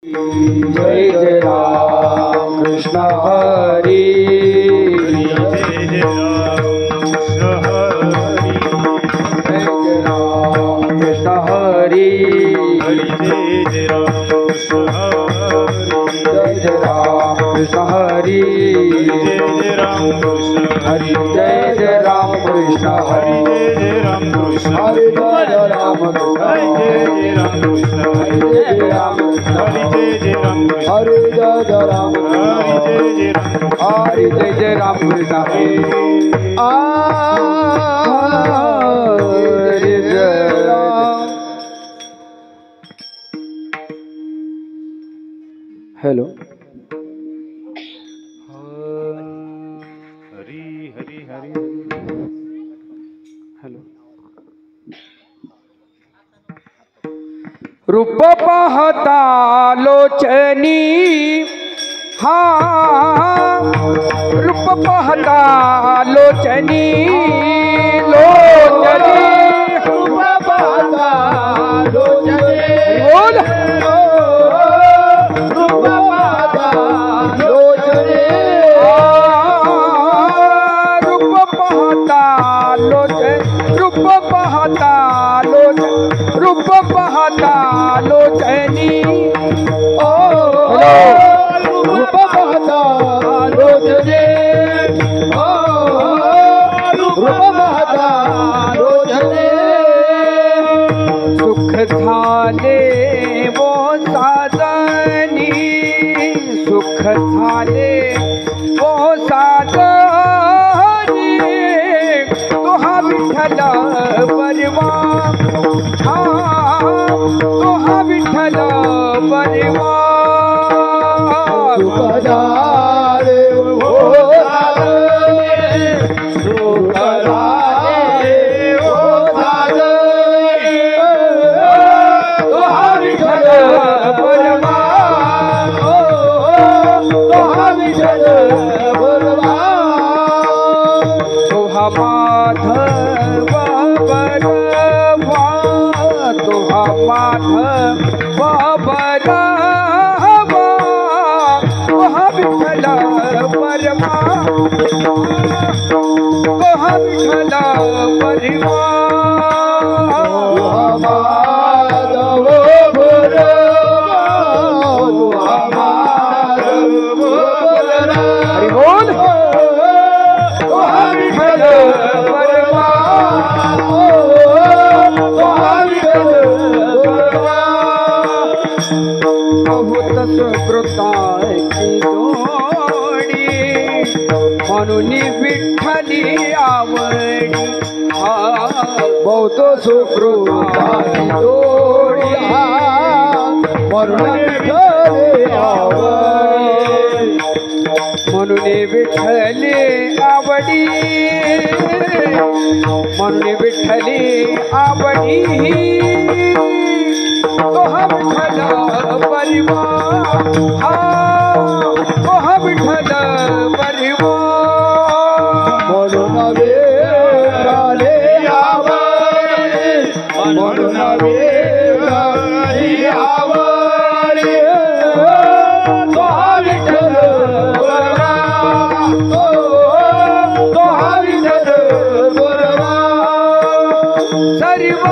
जय जय राम कृष्ण हरी, जय जय राम कृष्ण हरी, जय जय राम कृष्ण हरी, जय जय राम कृष्ण हरी, जय जय राम कृष्ण हरी, जय जय राम कृष्ण हरी, जय जय राम कृष्ण हरी, हरी, जय जय राम कृष्ण हरे जय राम कृष्ण जय जय राम कृष्ण हरी, जय जय राम कृष्ण हरी, जय जय राम कृष्ण हरे जय जय राम हरी, जय जय राम हरे जय जय राम कृष्ण हरे जय राम। Hello Hari Hari Hari, hello. रूप पाहता लोचनी, हाँ रूप पाहता लोचनी, लोचनी रूप पाहता लोचनी, बोल रूप पाहता लोचनी, रूप पाहता लोचनी, रूप पाहता लोचनी, रूप पाहता लोचनी, ओ रूप पाहता लोचनी, ओ रूप पाहता लोचनी, सुख झाले वो साधनी, सुख झाले वो साधनी, तो हा विठ्ठल परवा, तो हा विठ्ठल परवा, सुख झाले वो साधनी, सुख झाले वो साधनी, तो हा विठ्ठल परवा, तो हा विठ्ठल परवा, तो हा माधव बरवा, तो हा माधव बरवा, तो हा विठ्ठल परवा, तो हा विठ्ठल परवा, तो हा माधव बरवा, तो हा माधव बरवा, हरि बोल, तो हा विठ्ठल परवा, तो हा विठ्ठल परवा, बहुत सुकृताची जोडी, म्हणून विठ्ठली आवडी, बहुत सुकृताची जोडी, म्हणून विठ्ठली आवडी, म्हणून विठ्ठली आवडी, म्हणून विठ्ठली आवडी, तो हा विठ्ठल परवा, तो हा विठ्ठल परवा, म्हणून विठ्ठली आवडी, म्हणून विठ्ठली आवडी, तो हा विठ्ठल परवा, तो हा विठ्ठल परवा, सर्व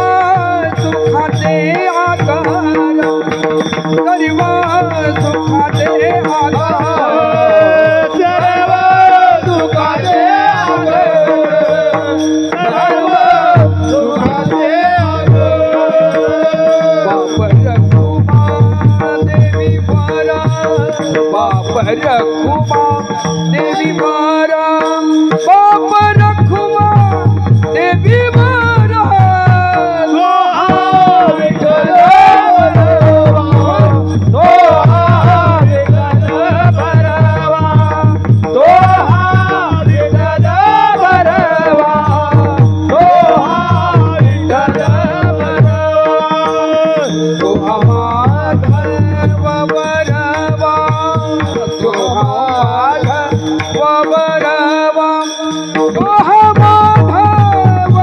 सुखाचे आकार, सर्व सुखाचे आकार, सर्व सुखाचे आकार, सर्व सुखाचे आकार, बाप रखुमा देवी बारा, बाप रखुमा देवी बारा, तो हा विठ्ठल परवा, तो हा विठ्ठल परवा, तो हा विठ्ठल परवा, तो हा विठ्ठल परवा, तो हा माधव बरवा, तो हा माधव बरवा, तो हा माधव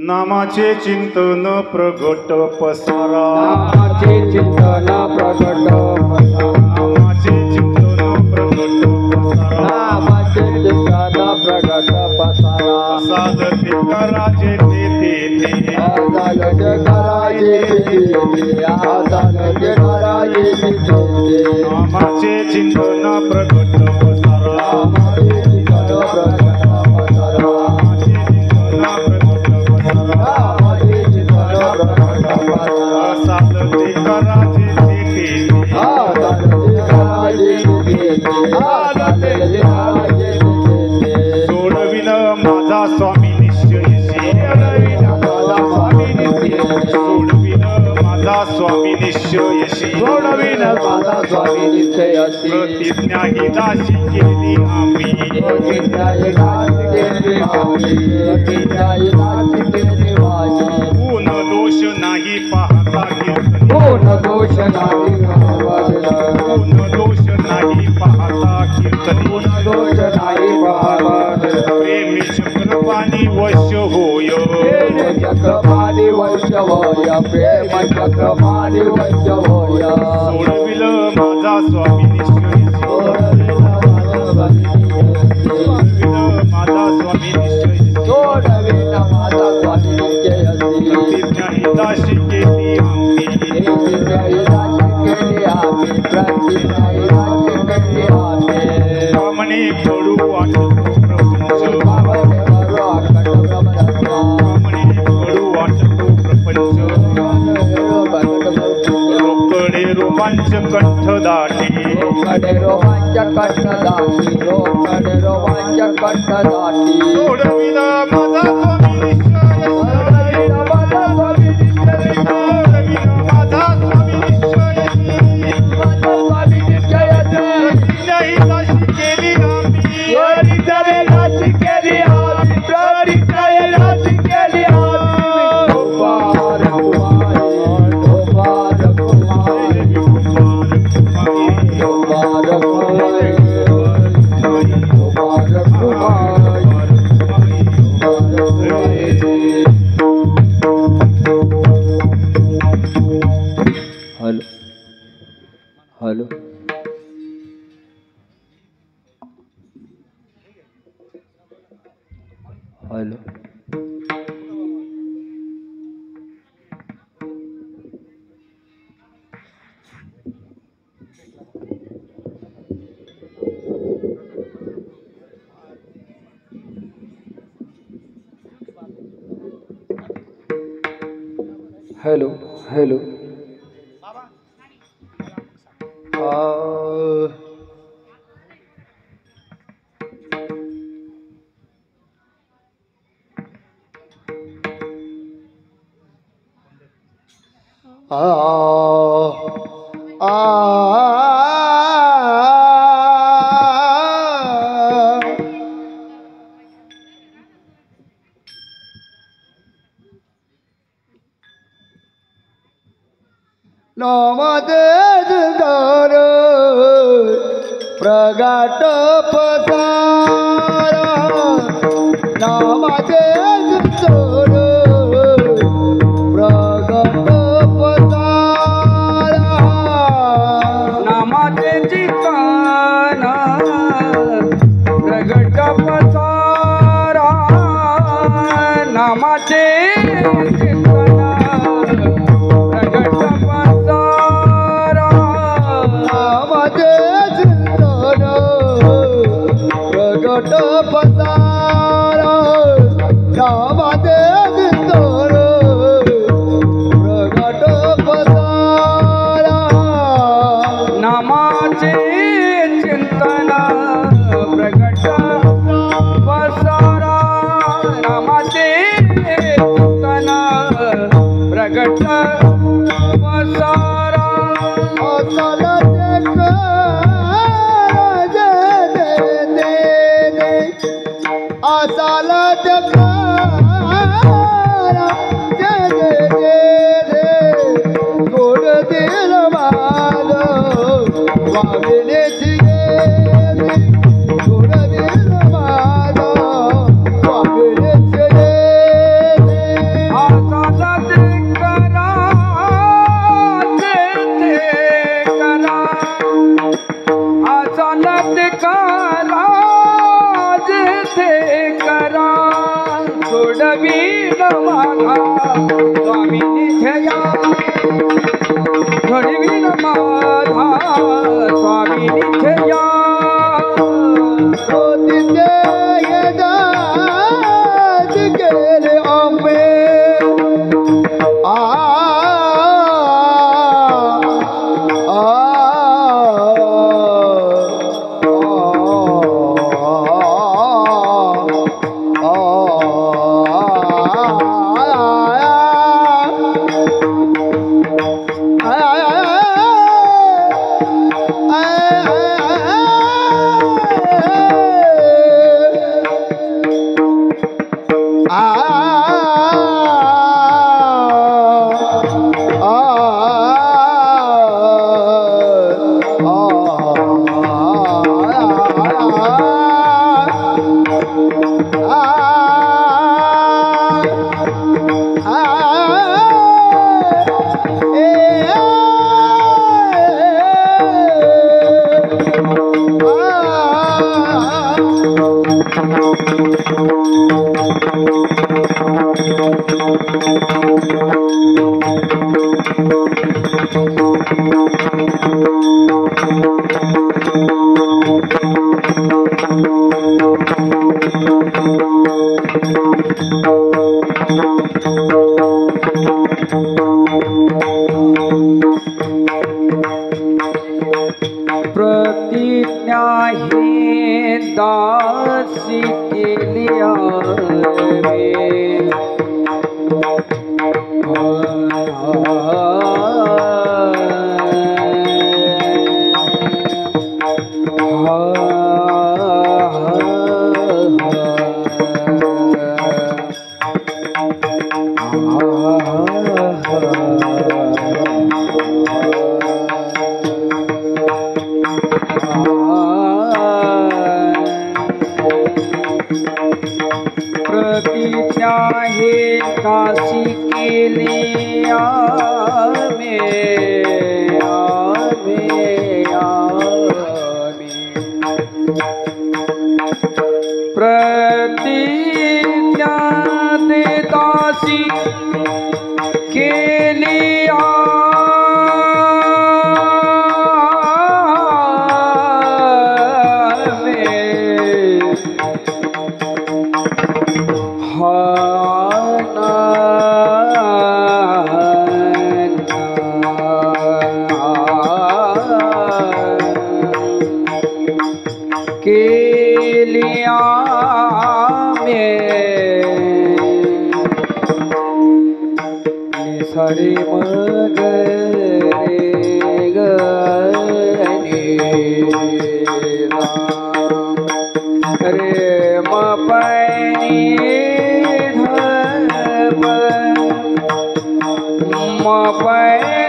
नामाचे चिंतन प्रगट पसारा नामाचे चिंतन प्रगट पसारा नामाचे चिंतन प्रगट पसारा नामाचे चिंतन प्रगट पसारा साधते कराचे ते आजालते कराचे ते आजालते कराचे ते नामाचे चिंतन प्रगट पसारा नामाचे चिंतन प्रगट पसारा नामाचे चिंतन प्रगट पसारा साधते कराचे ते आजालते कराचे ते आजालते कराचे ते सोडविन माझा स्वामी निश्चयशी सोडविन माझा स्वामी निश्चयशी सोडविन माझा स्वामी निश्चयशी प्रतिज्ञा ही दाशी केली आम्ही प्रतिज्ञाय दासी केली माझी प्रतिज्ञाय दासी केली माझी गुण दोष नाही पाहता कीर्तनी गुण दोष नाही पाहता गुण दोष नाही पाहता कीर्तनी गुण दोष नाही पाहता प्रेमी चक्रपाणी वश होय प्रेम चक्रपाणी वैश्य होय प्रेम चक्रपाणी वैश्य होय सोडविल माझा स्वामी निश्चयशी सोडविन माझा स्वामी सोडविल माझा स्वामी निश्चयशी सोडविन माझा स्वामी निश्चयशी प्रतिज्ञा ही दाशी केली आम्ही प्रतिज्ञाय दासी केली आम्ही प्रतिज्ञाय दासी केली आम्ही कामणे पडू वाटतो प्रपंच बाबाने करू अखंड ब्रह्मरत्न कामणे पडू वाटतो प्रपंच रोकडे रोमांच कंठ दाटी रोकडे रोमांच कंठ दाटी रोकडे रोमांच कंठ दाटी सोडविल माझा स्वामी निश्चयशी सोडविल माझा स्वामी निश्चयशी प्रतिज्ञा ही दाशी केली आम्ही हॅलो हॅलो हॅलो हॅलो नामदे जिंदार प्रगाट पसारा नामदे जिंदार प्रगाट पसारा नामाचे चिंतन प्रगट पसारा नामाचे चिंतन प्रगट पसारा नामदे जिंदार प्रगट पसारा नामदे जिंदार प्रगट पसारा नामाचे चिंतन प्रगट पसारा नामाचे चिंतन प्रगट पसारा असाल गोड दिल माझ वाविनेची गोड दिल माझ घडवीन माझा स्वामी निधया घडवीन माझा स्वामी निधया प्रतिज्ञा ही दासी केली प्रतिज्ञा हे दासी केली प्रतिज्ञा दे दासी केली केलिया निसरे मगरे गने रे मपनी धप मपनी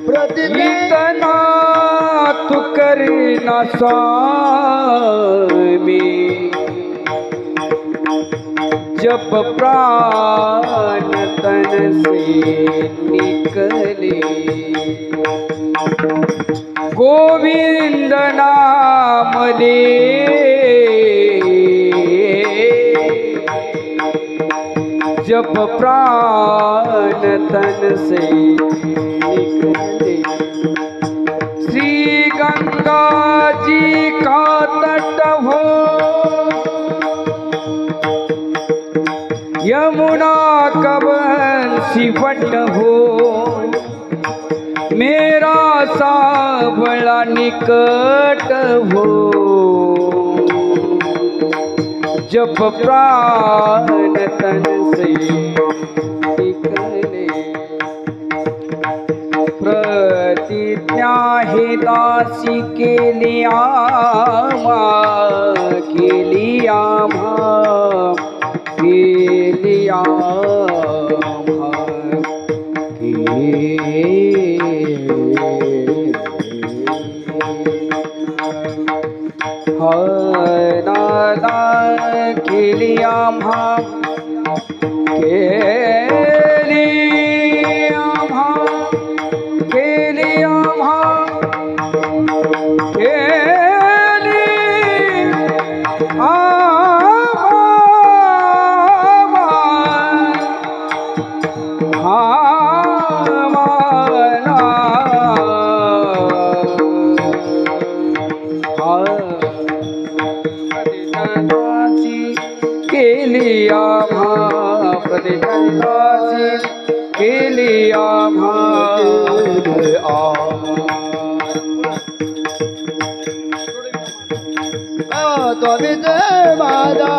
इतना तू करना स्वामी जब प्राण तन से निकले गोविंद नाम ले जब प्राण तन से निकले श्री गंगा जी का तट हो यमुना का बंसी वट हो मेरा सावला निकट हो जब प्राण तन से निकले हे दासी केली आम्हा केली आम्हा केली आम्हा दादा केली आम्हा केली आम्हा केली आम्हा केली केली आम्हा प्रतिदासी केली आम्हा स्वामी माझा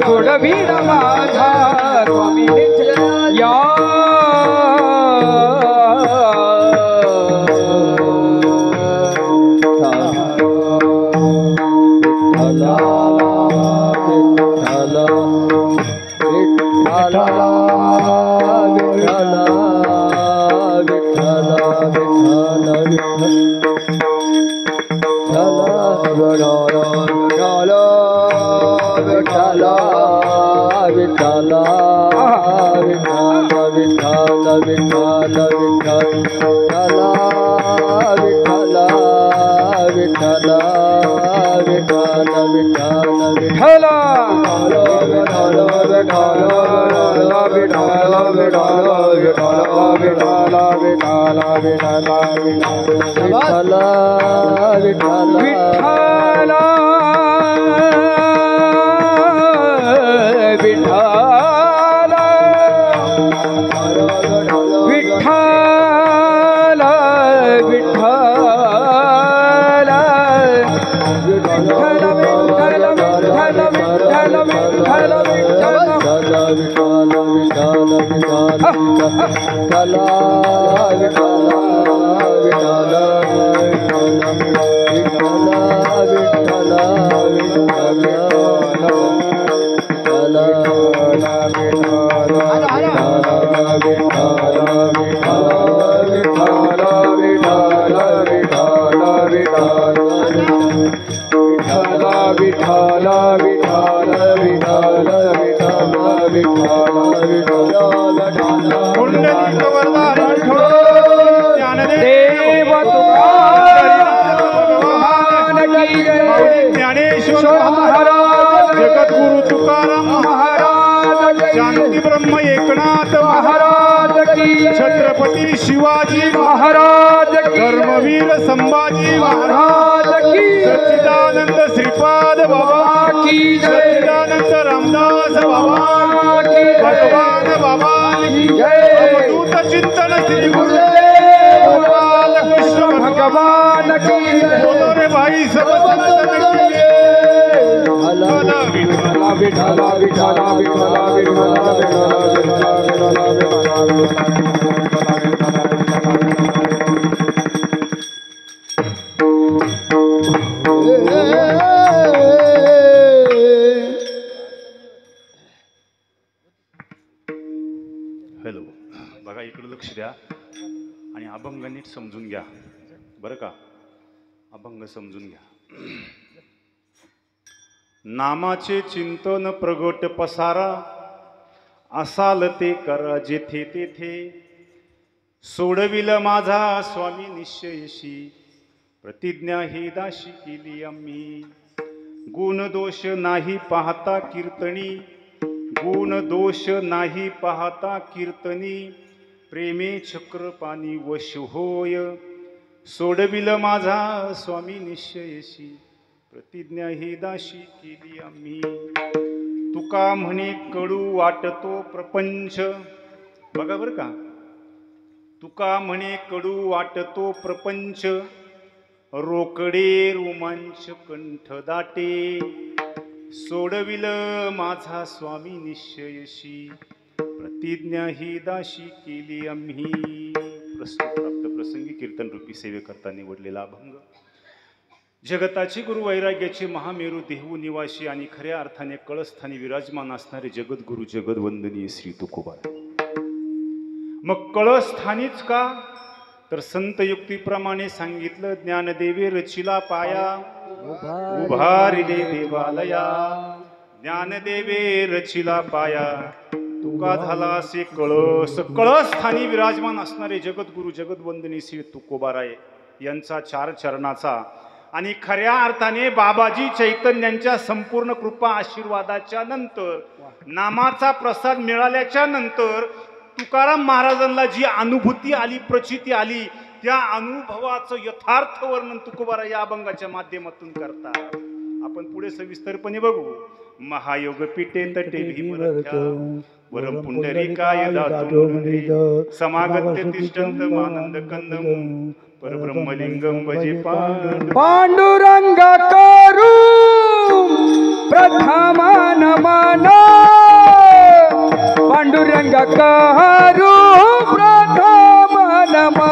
सोडवीन माझा स्वामी या छत्रपती शिवाजी महाराज की धर्मवीर संभाजी महाराज की सच्चिदानंद श्रीपाद बाबा की जय सच्चिदानंद रामदास बाबा की भगवान बाबा की जय अवधूत चिंतन श्री गुरुदेव गोपाल कृष्ण भगवान की जय बोलो रे भाई सब संतन की जय। विठला विठला विठला विठला हॅलो बघा इकडे लक्ष द्या आणि अभंग नीट समजून घ्या बरं का अभंग समजून घ्या नामाचे चिंतन प्रगट पसारा असाल ते करा जेथे तेथे सोडविल माझा स्वामी निश्चयशी प्रतिज्ञा ही दाशी केली आम्ही गुण दोष नाही पाहता कीर्तनी गुण दोष नाही पाहता कीर्तनी प्रेमे चक्रपाणी वश होय सोडविल माझा स्वामी निश्चयशी प्रतिज्ञा ही दाशी केली आम्ही तुका म्हणे कडू वाटतो प्रपंच बघा बरं का तुका म्हणे कडू वाटतो प्रपंच रोकडे रोमांच कंठ दाटे सोडविल माझा स्वामी निश्चयशी प्रतिज्ञा ही दाशी केली आम्ही प्रस्तुत प्राप्त प्रसंगी कीर्तन रूपी सेवेकरता निवडलेला अभंग जगताची गुरु वैराग्याचे महामेरू देहू निवासी आणि खऱ्या अर्थाने कळस्थानी विराजमान असणारे जगद्गुरु जगदवंदनीय श्री तुकोबा. मग कळस्थानीच का तर संत युक्तीप्रमाणे सांगितलं ज्ञानदेवे रचिला पाया उभारिले देवालया. ज्ञानदेवे रचिला पाया तुका झाला असे कळस्थानी विराजमान असणारे जगद्गुरु जगदवंदनी श्री तुकोबाराय यांचा 4 चरणाचा आणि खऱ्या अर्थाने बाबाजी चैतन्यांच्या संपूर्ण कृपा आशीर्वादाच्या नंतर नामाचा प्रसाद मिळाल्याच्या नंतर तुकाराम महाराजांना जी अनुभूती आली प्रचिती आली त्या अनुभवाचं यथार्थ वर्णन तुकोबारा या अभंगाच्या माध्यमातून करतात. आपण पुढे सविस्तरपणे बघू. महायोग पीठे तटे भीमरथ्या वरम पुंडरीकाय दातुं समागत्य तिष्ठन्त मानंद कंदम परब्रह्मलिंगम भजे पांडुरंग करू प्रथम नमन. पांडुरंग करू प्रथम नमन.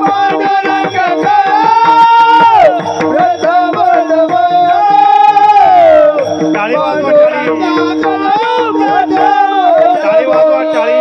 पांडुरंग करू प्रथम नमन. टाळी वाजवा टाळी.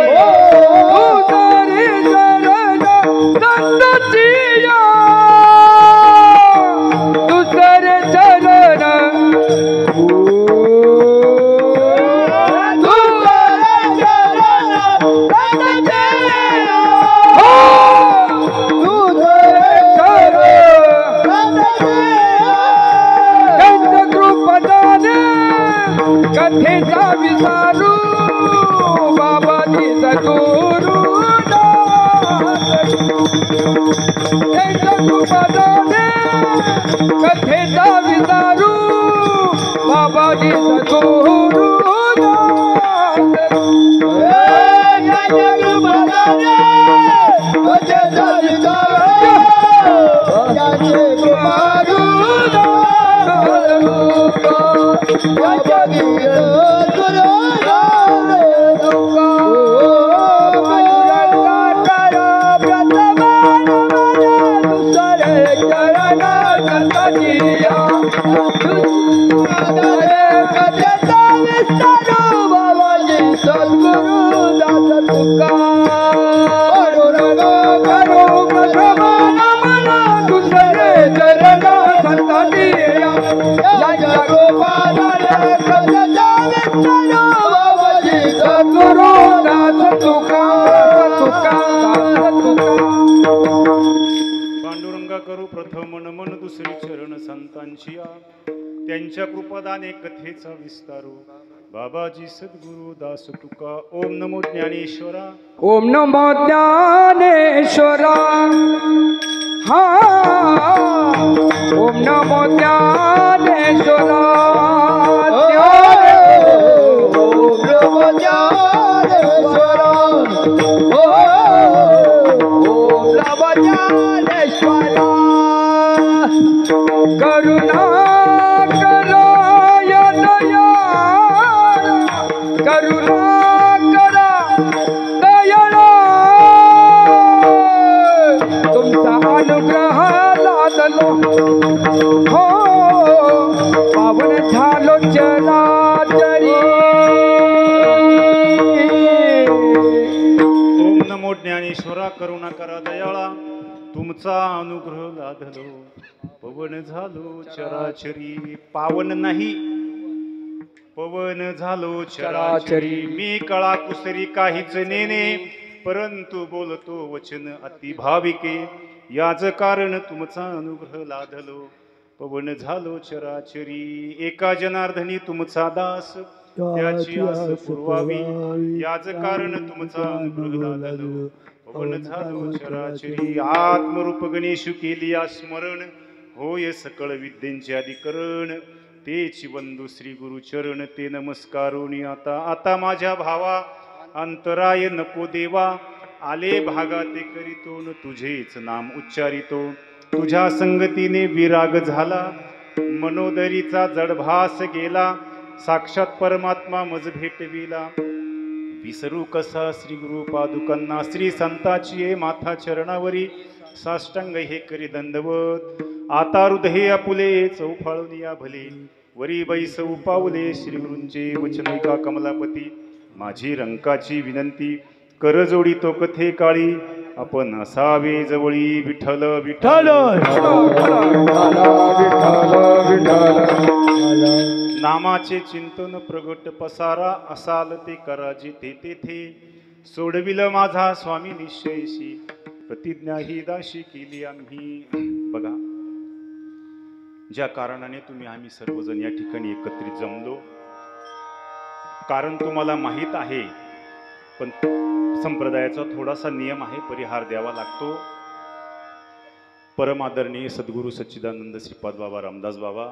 कथेचा विसारू बाबाजी सद्गुरु कथेचा विसारू बाबाजी सद्गुरु पांडुरंगा करू प्रथम नमन दुसरी चरण संतांची त्यांच्या कृपादाने कथेचा विस्तारू बाबाजी सद्गुरु दास तुका. ओम नमो ज्ञानेश्वरा. ओम नमो ज्ञानेश्वरा. हा ओम नमो ज्ञानेश्वरा. ओम नमो ज्ञानेश्वरा. ओम नमो ज्ञानेश्वरा. करुणा कराय दया करुणा करा दयाळा तुमचा अनुग्रह लादलो हो पावन झालो चराचरी. ओम नमो ज्ञानेश्वरा करुणा करा दयाळा तुमचा अनुग्रह लादलो पवन झालो चराचरी. पावन नाही पवन झालो चराचरी. मी कळा कुसरी काहीच नेने परंतु बोलतो वचन अति भाविके. याच कारण तुमचा अनुग्रह लादलो पवन झालो चराचरी. एका जनार्दनी तुमचा दास त्याची आस पुरवावी. याच कारण तुमचा अनुग्रह लादलो पवन झालो चराचरी. आत्मरूप गणेशु केली स्मरण होय सकळ विद्येचे अधिकरण. तेची वंदू श्री गुरुचरण ते नमस्कारोनी. आता माझ्या भावा अंतराय नको देवा. आले भागा ते करीतो न तुझेच नाम उच्चारितो. तुझ्या संगतीने विराग झाला मनोदरीचा जडभास गेला. साक्षात परमात्मा मज भेटविला. विसरू कसा श्री गुरु पादुकांना श्री संताची ये माथा चरणावरी साष्टांग हे करी दंडवत आता हृदय आपुले चौफाळून या भले वरी बैस पावले श्री गुरूंचे वचन ऐका कमलापती माझी रंकाची विनंती कर जोडी तो कथे काळी आपण असावे जवळी विठ्ठल विठ्ठल नामाचे चिंतन प्रगट पसारा असाल ते करा जिथे तेथे सोडविल माझा स्वामी निश्चयशी प्रतिज्ञा ही दाशी केली आम्ही. बघा, ज्या कारणाने तुम्ही आम्ही सर्वजण या ठिकाणी एकत्रित जमलो, कारण तुम्हाला माहीत आहे, पण संप्रदायाचा थोडासा नियम आहे, परिहार द्यावा लागतो. परमादरणीय सद्गुरू सच्चिदानंद श्रीपाद बाबा रामदास बाबा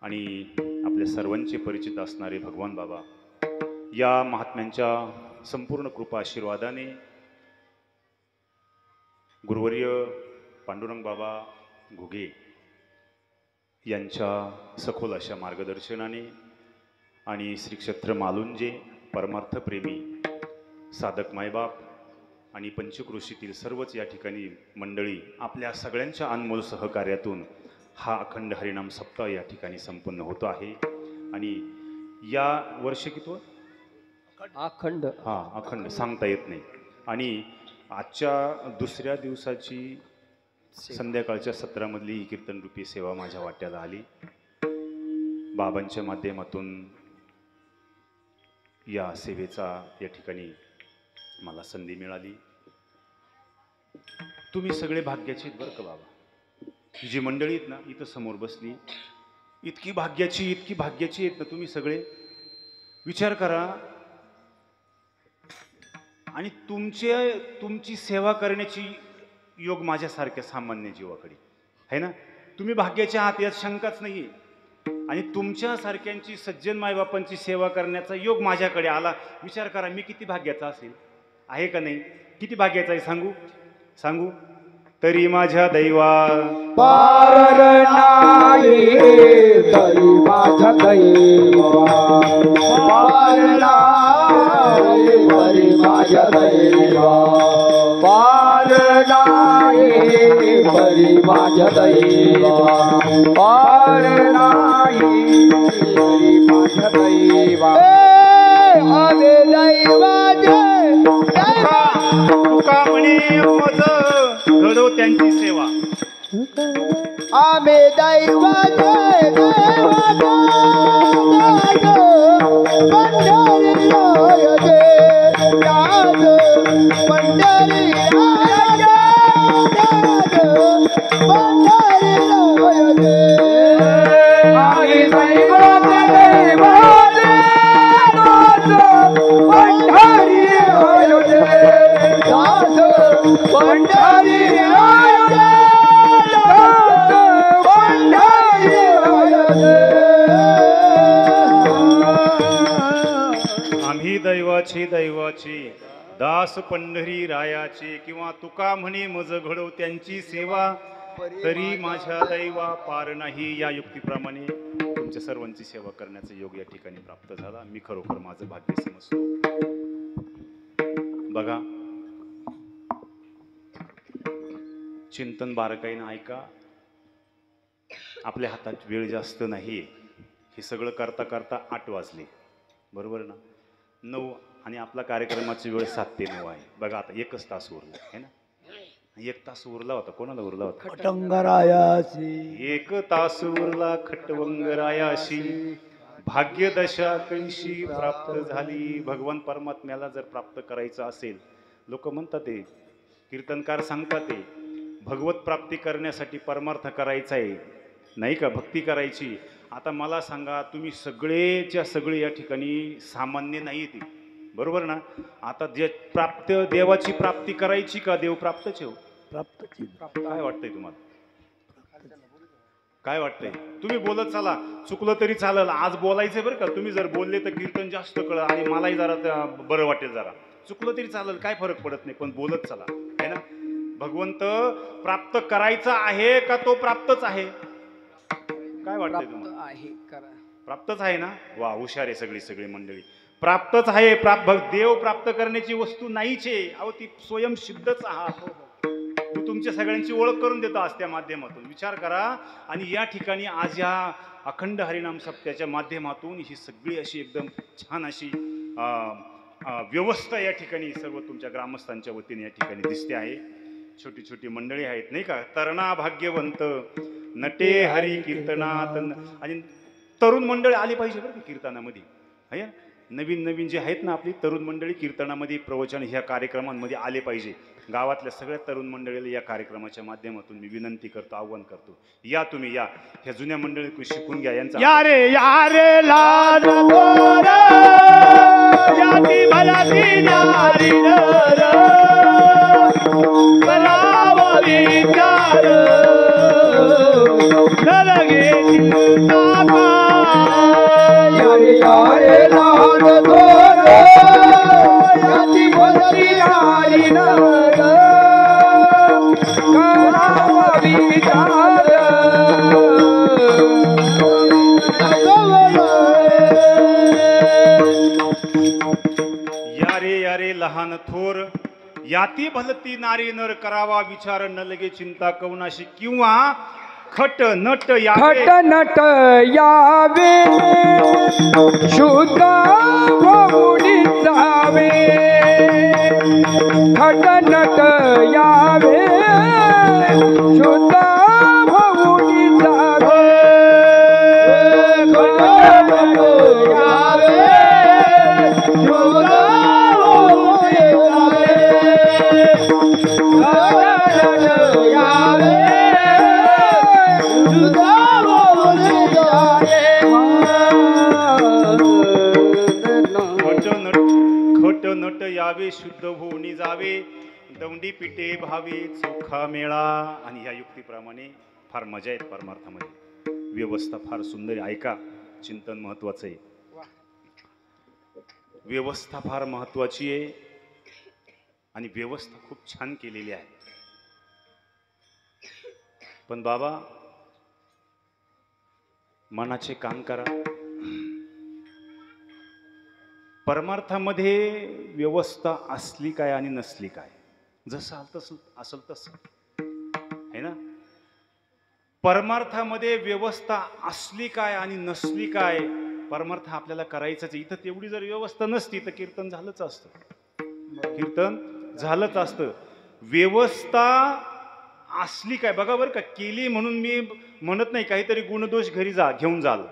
आणि आपल्या सर्वांचे परिचित असणारे भगवान बाबा या महात्म्यांच्या संपूर्ण कृपा आशीर्वादाने गुरुवर्य पांडुरंग बाबा घुगे यांच्या सखोल अशा मार्गदर्शनाने आणि श्री क्षेत्र मालुंजे परमार्थप्रेमी साधक मायबाप आणि पंचक्रोशीतील सर्वच या ठिकाणी मंडळी आपल्या सगळ्यांच्या अनमोल सहकार्यातून हा अखंड हरिनाम सप्ताह या ठिकाणी संपन्न होतो आहे. आणि या वर्षी किती अखंड सांगता येत नाही. आणि आजच्या दुसऱ्या दिवसाची संध्याकाळच्या सत्रामधली ही कीर्तनरूपी सेवा माझ्या वाट्याला आली. बाबांच्या माध्यमातून या सेवेचा या ठिकाणी मला संधी मिळाली. तुम्ही सगळे भाग्याचे बरं का बाबा. जी मंडळी आहेत ना इथं समोर बसली, इतकी भाग्याची आहेत ना तुम्ही सगळे. विचार करा, आणि तुमची सेवा करण्याची योग माझ्यासारख्या सामान्य जीवाकडे आहे ना. तुम्ही भाग्याच्या आहात यात शंकाच नाही. आणि तुमच्यासारख्यांची सज्जन मायबापांची सेवा करण्याचा योग माझ्याकडे आला. विचार करा, मी किती भाग्याचा असेल, आहे का नाही? किती भाग्याचा आहे सांगू? तरी माझ्या दैवा पार नाही, तरी माझ्या दैवा पार नाही, तरी माझ्या दैवा पार नाही, तरी माझ्या दैवा पार नाही, तरी माझ्या दैवा. आम्ही दैवाचे तुका म्हणे मज घडो त्यांची सेवा. आम्ही दैवाचे पंढरी रायाचे राज, पंढरी रायाचे राज, पंढरी रायाचे. आम्ही दैवाचे राज, पंढरी रायाचे राज, पंढरी रायाचे राज, पंढरी रायाचे. आम्ही दैवाचे दास पंढरी रायाचे, किंवा तुका म्हणे मज घडो त्यांची सेवा, तरी माझ्या दैवा पार नाही. या युक्तीप्रमाणे तुमच्या सर्वांची सेवा करण्याचा योग या ठिकाणी प्राप्त झाला. मी खरोखर माझं भाग्य समजतो. बघा, चिंतन बारकाईनं ऐका. आपल्या हातात वेळ जास्त नाही. हे सगळं करता करता 8 वाजले, बरोबर ना? 9, आणि आपला कार्यक्रमाची वेळ 7 ते 9 आहे. बघा, आता 1च तास उरला आहे ना. 1 तास उरला होता. कोणाला उरला होता? खटंगरायासी 1 तास उरला खटवंगरायाशी. भाग्यदशा कैशी प्राप्त झाली. भगवान परमात्म्याला जर प्राप्त करायचं असेल, लोक म्हणतात ते, कीर्तनकार सांगतात ते, भगवत प्राप्ती करण्यासाठी परमार्थ करायचा आहे, नाही का, भक्ती करायची. आता मला सांगा, तुम्ही सगळेच्या सगळे या ठिकाणी सामान्य नाही ती, बरोबर ना? आता देवाची प्राप्ती करायची का देव प्राप्तच हो? काय वाटतंय तुम्हाला? काय वाटतंय? तुम्ही बोलत चाला, चुकलं तरी चालेल. आज बोलायचंय बरं का. तुम्ही जर बोलले तर कीर्तन जास्त कळलं आणि मलाही जरा बरं वाटेल. जरा चुकलं तरी चालेल, काय फरक पडत नाही, पण बोलत चला, है ना. भगवंत प्राप्त करायचा आहे का तो प्राप्तच आहे? काय वाटतंय तुम्हाला? प्राप्तच आहे ना? वा, हुशार आहे सगळी मंडळी. प्राप्तच आहे. देव प्राप्त करण्याची वस्तू नाहीच आहे. अहो ती स्वयंसिद्धच आहात. मी तुमच्या सगळ्यांची ओळख करून देतो आज त्या माध्यमातून. विचार करा. आणि या ठिकाणी आज या अखंड हरिनाम सप्त्याच्या माध्यमातून ही सगळी अशी एकदम छान अशी व्यवस्था या ठिकाणी सर्व तुमच्या ग्रामस्थांच्या वतीने या ठिकाणी दिसते आहे. छोटी छोटी मंडळी आहेत नाही का. तरणा भाग्यवंत नटे हरी कीर्तनात. आणि तरुण मंडळी आली पाहिजे बरं का कीर्तनामध्ये. है नवीन नवीन जे आहेत ना आपली तरुण मंडळी कीर्तनामध्ये प्रवचन ह्या कार्यक्रमांमध्ये आले पाहिजे. गावातल्या सगळ्या तरुण मंडळीला या कार्यक्रमाच्या माध्यमातून मी विनंती करतो, आव्हान करतो. या तुम्ही या ह्या जुन्या मंडळीतून शिकून घ्या यांचा. या रे लाड गोर याती भलाती नारी नर करावा विचार न लगे चिंता काय. या रे लाड गोर याती भलाती नारी नर करावा विचार. या रे लहान थोर याती भलती नारी नर करावा विचार न लगे चिंता कवनाशी. किंवा खट नट यावे खट नट यावे शुद्ध भोवडी जावे. खट नट यावे शुद्ध भोवडी जावे. खट नट यावे शुद्ध नट यावे शुद्ध होऊनी जावे. दौंडी पिटे भावे चोखा मेळा. आणि या युक्तीप्रमाणे फार मजा येत परमार्थामध्ये. व्यवस्था फार सुंदर आहे. ऐका चिंतन महत्वाचं आहे. व्यवस्था फार महत्वाची आहे आणि व्यवस्था खूप छान केलेली आहे. पण बाबा मनाचे काम करा. परमार्थामध्ये व्यवस्था असली काय आणि नसली काय. जसं असल तसं आहे ना. परमार्थामध्ये व्यवस्था असली काय आणि नसली काय. परमार्थ आपल्याला करायचंच. इथं तेवढी जर व्यवस्था नसती तर कीर्तन झालंच असतं. व्यवस्था असली काय बघा बरं का. केली म्हणून मी म्हणत नाही काहीतरी गुणदोष घरी घेऊन जाल,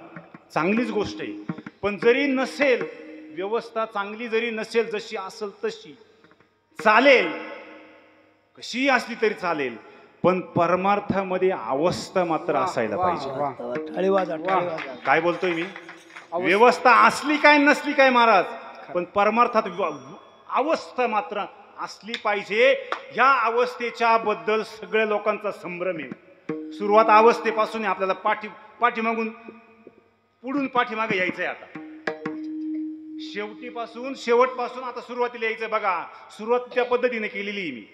चांगलीच गोष्ट आहे. पण जरी नसेल व्यवस्था, चांगली जरी नसेल, जशी असेल तशी चालेल, कशी असली तरी चालेल, पण परमार्थामध्ये अवस्था मात्र असायला पाहिजे. काय बोलतोय मी. व्यवस्था असली काय नसली काय महाराज, पण परमार्थात अवस्था मात्र असली पाहिजे. ह्या अवस्थेच्या बद्दल सगळ्या लोकांचा संभ्रम आहे. सुरुवात अवस्थेपासून आपल्याला पाठीमागून पुढून पाठीमागे यायचंय. आता शेवटपासून आता सुरुवातीला यायचंय. बघा सुरुवात त्या पद्धतीने केलेली मी.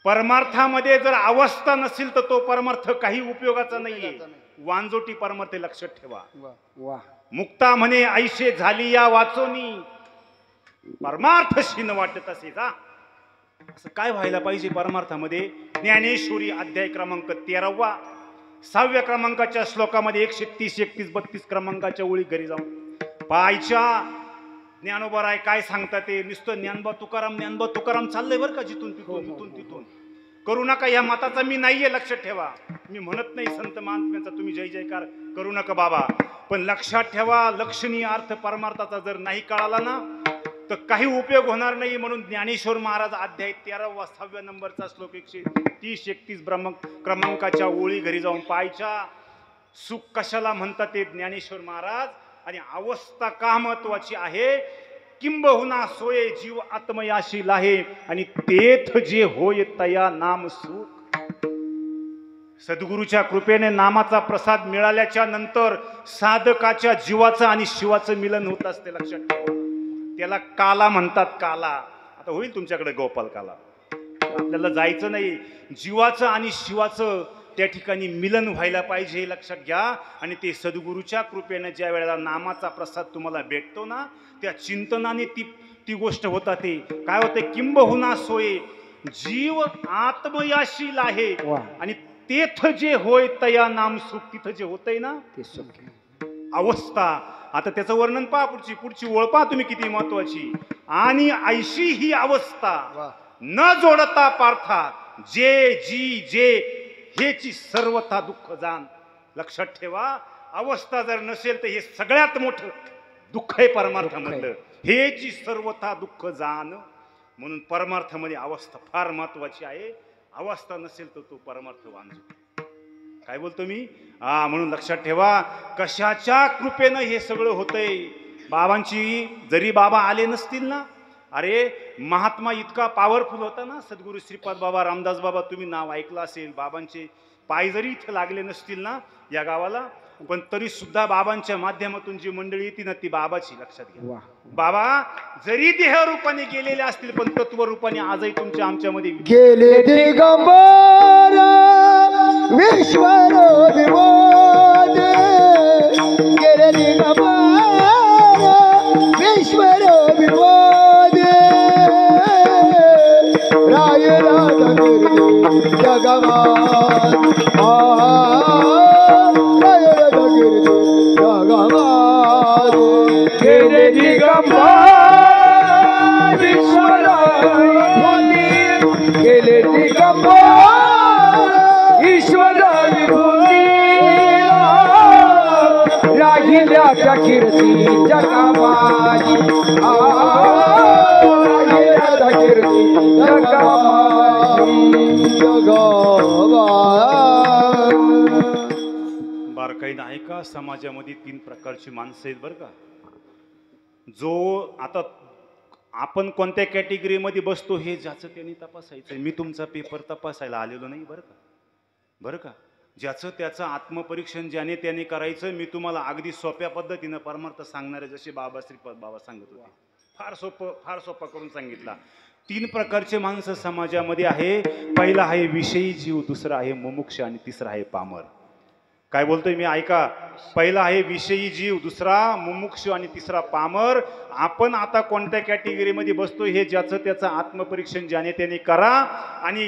परमार्थामध्ये जर अवस्था नसेल तर तो परमार्थ काही उपयोगाचा नाहीये. वांजोटी परमार्थ लक्षात ठेवा. मुक्ता म्हणे ऐशे झाली या वाचोनी, परमार्थशी न वाटत असे जा. असं काय व्हायला पाहिजे परमार्थामध्ये. ज्ञानेश्वरी अध्याय क्रमांक 13 6व्या क्रमांकाच्या श्लोकामध्ये 130, 31, 32 क्रमांकाच्या ओळी घरी जाऊन पायच्या. ज्ञानोबा काय सांगतात ते. नुसतं ज्ञानबा तुकाराम चाललंय बरं का. जिथून तिथून करू नका. या मताचा मी नाहीये, लक्षात ठेवा. मी म्हणत नाही संत महात्म्यांचा तुम्ही जय जयकार करू नका बाबा, पण लक्षात ठेवा लक्षणीय अर्थ परमार्थाचा जर नाही कळाला ना तर काही उपयोग होणार नाही. म्हणून ज्ञानेश्वर महाराज अध्याय 13 6व्या नंबरचा श्लोक 130, 31 क्रमांकाच्या ओळी घरी जाऊन पायच्या. सुख कशाला म्हणतात ते ज्ञानेश्वर महाराज, आणि अवस्था का महत्वाची आहे. किंबहुना सोये जीव आत्मयाशी लाहे, आणि तेथ जे होय तया नाम सुख. सद्गुरूच्या कृपेने नामाचा प्रसाद मिळाल्याच्या नंतर साधकाच्या जीवाचं आणि शिवाचं मिलन होत असते, लक्षात ठेवा. त्याला काला म्हणतात. काला आता होईल तुमच्याकडे गोपाल काला. आपल्याला जायचं नाही. जीवाचं आणि शिवाचं त्या ठिकाणी मिलन व्हायला पाहिजे हे लक्षात घ्या. आणि ते सद्गुरूच्या कृपेने ज्या वेळेला नामाचा प्रसाद तुम्हाला भेटतो ना, त्या चिंतनाने ती गोष्ट होता. ते काय होते, किंबहुना सोये जीव आत्मयाशील आहे आणि तेथ जे होय तया नाम सुख. तिथं जे होतंय ना ते सुख अवस्था, आता त्याचं वर्णन पहा, पुढची ओळ पहा तुम्ही किती महत्वाची. आणि ऐशी ही अवस्था न जोडता पार्था जे जी जे हेची सर्वथा दुःख जाण. लक्षात ठेवा, अवस्था जर नसेल तर हे सगळ्यात मोठं दुःख आहे परमार्थामधलं. हेची सर्वथा दुःख जाण. म्हणून परमार्थामध्ये अवस्था फार महत्वाची आहे. अवस्था नसेल तर तो परमार्थ वांजो. काय बोलतो मी? म्हणून लक्षात ठेवा, कशाच्या कृपेनं हे सगळं होतंय. बाबांची जरी बाबा आले नसतील ना, अरे महात्मा इतका पॉवरफुल होता ना, सद्गुरू श्रीपाद बाबा, रामदास बाबा, तुम्ही नाव ऐकलं असेल. बाबांचे पाय जरी इथे लागले नसतील ना या गावाला, पण तरी सुद्धा बाबांच्या माध्यमातून जी मंडळी येते ना ती बाबाची. लक्षात घ्या, बाबा जरी देह रूपाने गेलेले असतील पण तत्व रूपाने आजही तुमच्या आमच्यामध्ये गेले दिगंबर विश्वर विमोद. गेले दिगंबर विश्वर विमोद. रायला जगमान गेले दिगंबर ईश्वर विभूती. गेले दिगंबर ईश्वर विभूती. राहिल्या त्या कीर्ती जगामाई. राहिल्या त्या कीर्ती जगामाई. बारकाईनं ऐका, समाजामध्ये 3 प्रकारची माणसं आहेत बरं का. जो आता आपण कोणत्या कॅटेगरीमध्ये बसतो हे ज्याचं त्यांनी तपासायचं. मी तुमचा पेपर तपासायला आलेलो नाही बरं का. ज्याचं त्याचं आत्मपरीक्षण ज्याने त्याने करायचं. मी तुम्हाला अगदी सोप्या पद्धतीनं परमार्थ सांगणारे, जसे बाबा श्रीपाद बाबा सांगत होते, फार सोपा करून सांगितला. 3 प्रकारचे माणसं समाजामध्ये आहे. पहिला आहे विषयी जीव, दुसरा आहे मुमुक्ष आणि तिसरा आहे पामर. काय बोलतोय मी? ऐका, पहिला आहे विषयी जीव, दुसरा मुमुक्षु आणि तिसरा पामर. आपण आता कोणत्या कॅटेगरीमध्ये बसतो हे ज्याचं त्याचं आत्मपरीक्षण ज्याने त्याने करा. आणि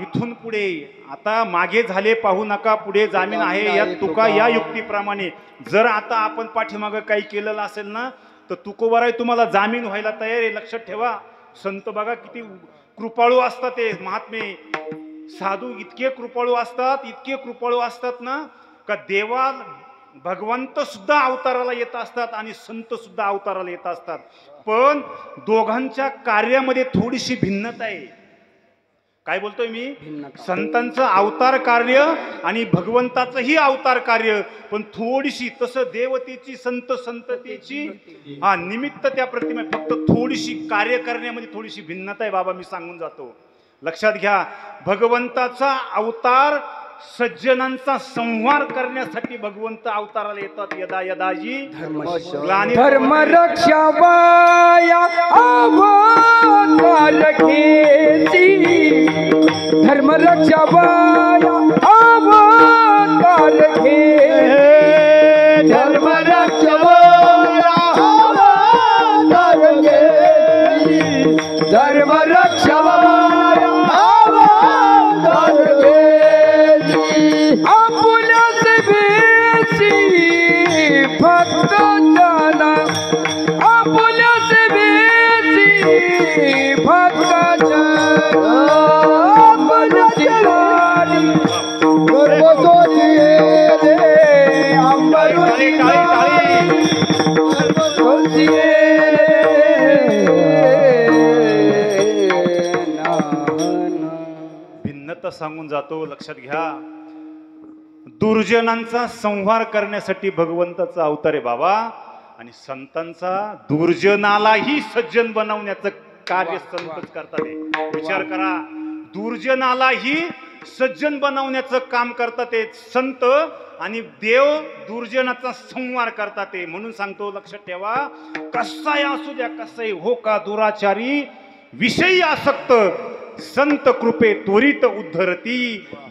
इथून पुढे आता मागे झाले पाहू नका, पुढे जामीन आहे या तुका या युक्तीप्रमाणे. जर आता आपण पाठीमागं काही केलेलं असेल ना तर तुकोबराय तुम्हाला जामीन व्हायला तयार आहे. लक्षात ठेवा, संत बघा किती कृपाळू असतात. ते महात्मे साधू इतके कृपाळू असतात ना का देवा भगवंत सुद्धा अवताराला येत असतात आणि संत सुद्धा अवताराला येत असतात. पण दोघांच्या कार्यामध्ये थोडीशी भिन्नता आहे. काय बोलतोय मी? संतांचं अवतार कार्य आणि भगवंताचंही अवतार कार्य, पण थोडीशी तसं देवतेची संततेची निमित्त त्या प्रतिमे फक्त थोडीशी कार्य करण्यामध्ये थोडीशी भिन्नता आहे. बाबा मी सांगून जातो, लक्षात घ्या. भगवंताचा अवतार सज्जनांचा संहार करण्यासाठी भगवंत अवताराला येतात. यदा यदाजी धर्म रक्षा बाया अवतार घेती. धर्म रक्षा बाया अवतार घेती. धर्म रक्षा बाया अवतार घेती. धर्म रक्षा बाया अवतार घेती. आपुल्यास बेसी भक्त जाना. आपुल्यास बेसी भक्त जाना. आपुल्याची राणी गर्भजोती रे अंबरुची राणी गर्भजोती भिन्नता सांगून जातो. लक्षात घ्या, दुर्जनांचा संहार करण्यासाठी भगवंताचा अवतार आहे बाबा. आणि संतांचा दुर्जनालाही सज्जन बनवण्याचं कार्य संतच करतात. विचार करा, दुर्जनालाही सज्जन बनवण्याचं काम करतात ते संत, आणि देव दुर्जनाचा संहार करतात ते. म्हणून सांगतो, लक्षात ठेवा, कसाही असू द्या, कसाही हो का दुराचारी, विषयी आसक्त संत कृपे त्वरित उद्धरती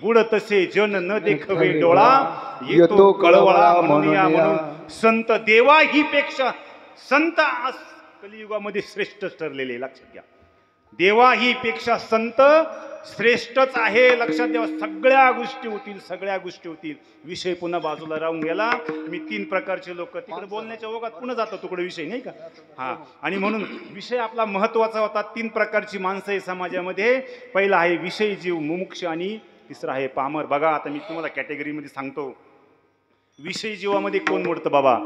बुडतसे जन न देखवे डोळा येतो कळवळा म्हणूया म्हणून संत देवा ही पेक्षा संत आज कलियुगामध्ये श्रेष्ठ ठरलेले लक्षात घ्या. देवा ही पेक्षा संत श्रेष्ठच आहे लक्षात द्या. सगळ्या गोष्टी होतील सगळ्या गोष्टी होतील. विषय पुन्हा बाजूला राहून गेला. मी 3 प्रकारचे लोक तिकडे बोलण्याच्या ओघात पुन्हा जातो तुकडे विषय नाही का. हा आणि म्हणून विषय आपला महत्वाचा होता. 3 प्रकारची माणसं आहे समाजामध्ये. पहिला आहे विषयी जीव मुमुक्ष आणि तिसरा आहे पामर. बघा आता मी तुम्हाला कॅटेगरीमध्ये सांगतो. विषयी जीवामध्ये कोण मोडतं बाबा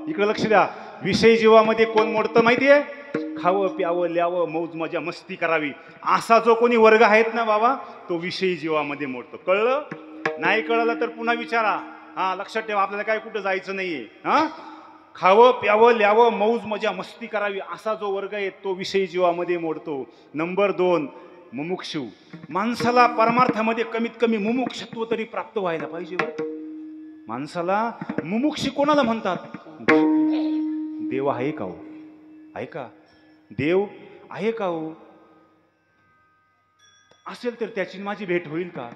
इकडे लक्ष द्या. विषयी जीवामध्ये कोण मोडतं माहितीये. खावं प्यावं ल्यावं मौज मजा मस्ती करावी असा जो कोणी वर्ग आहेत ना बाबा तो विषयी जीवामध्ये मोडतो. कळलं नाही कळलं तर पुन्हा विचारा. हा लक्षात ठेवा आपल्याला काय कुठं जायचं नाहीये. हा खावं प्यावं ल्यावं मौज मजा मस्ती करावी असा जो वर्ग आहे तो विषयी जीवामध्ये मोडतो. नंबर 2 मुमुक्षू. माणसाला परमार्थामध्ये कमीत कमी मुमुक्षत्व तरी प्राप्त व्हायला पाहिजे. माणसाला मुमुक्षी कोणाला म्हणतात. देव आहे का हो. आहे का देव आहे का हो. असेल तर त्याची माझी भेट होईल का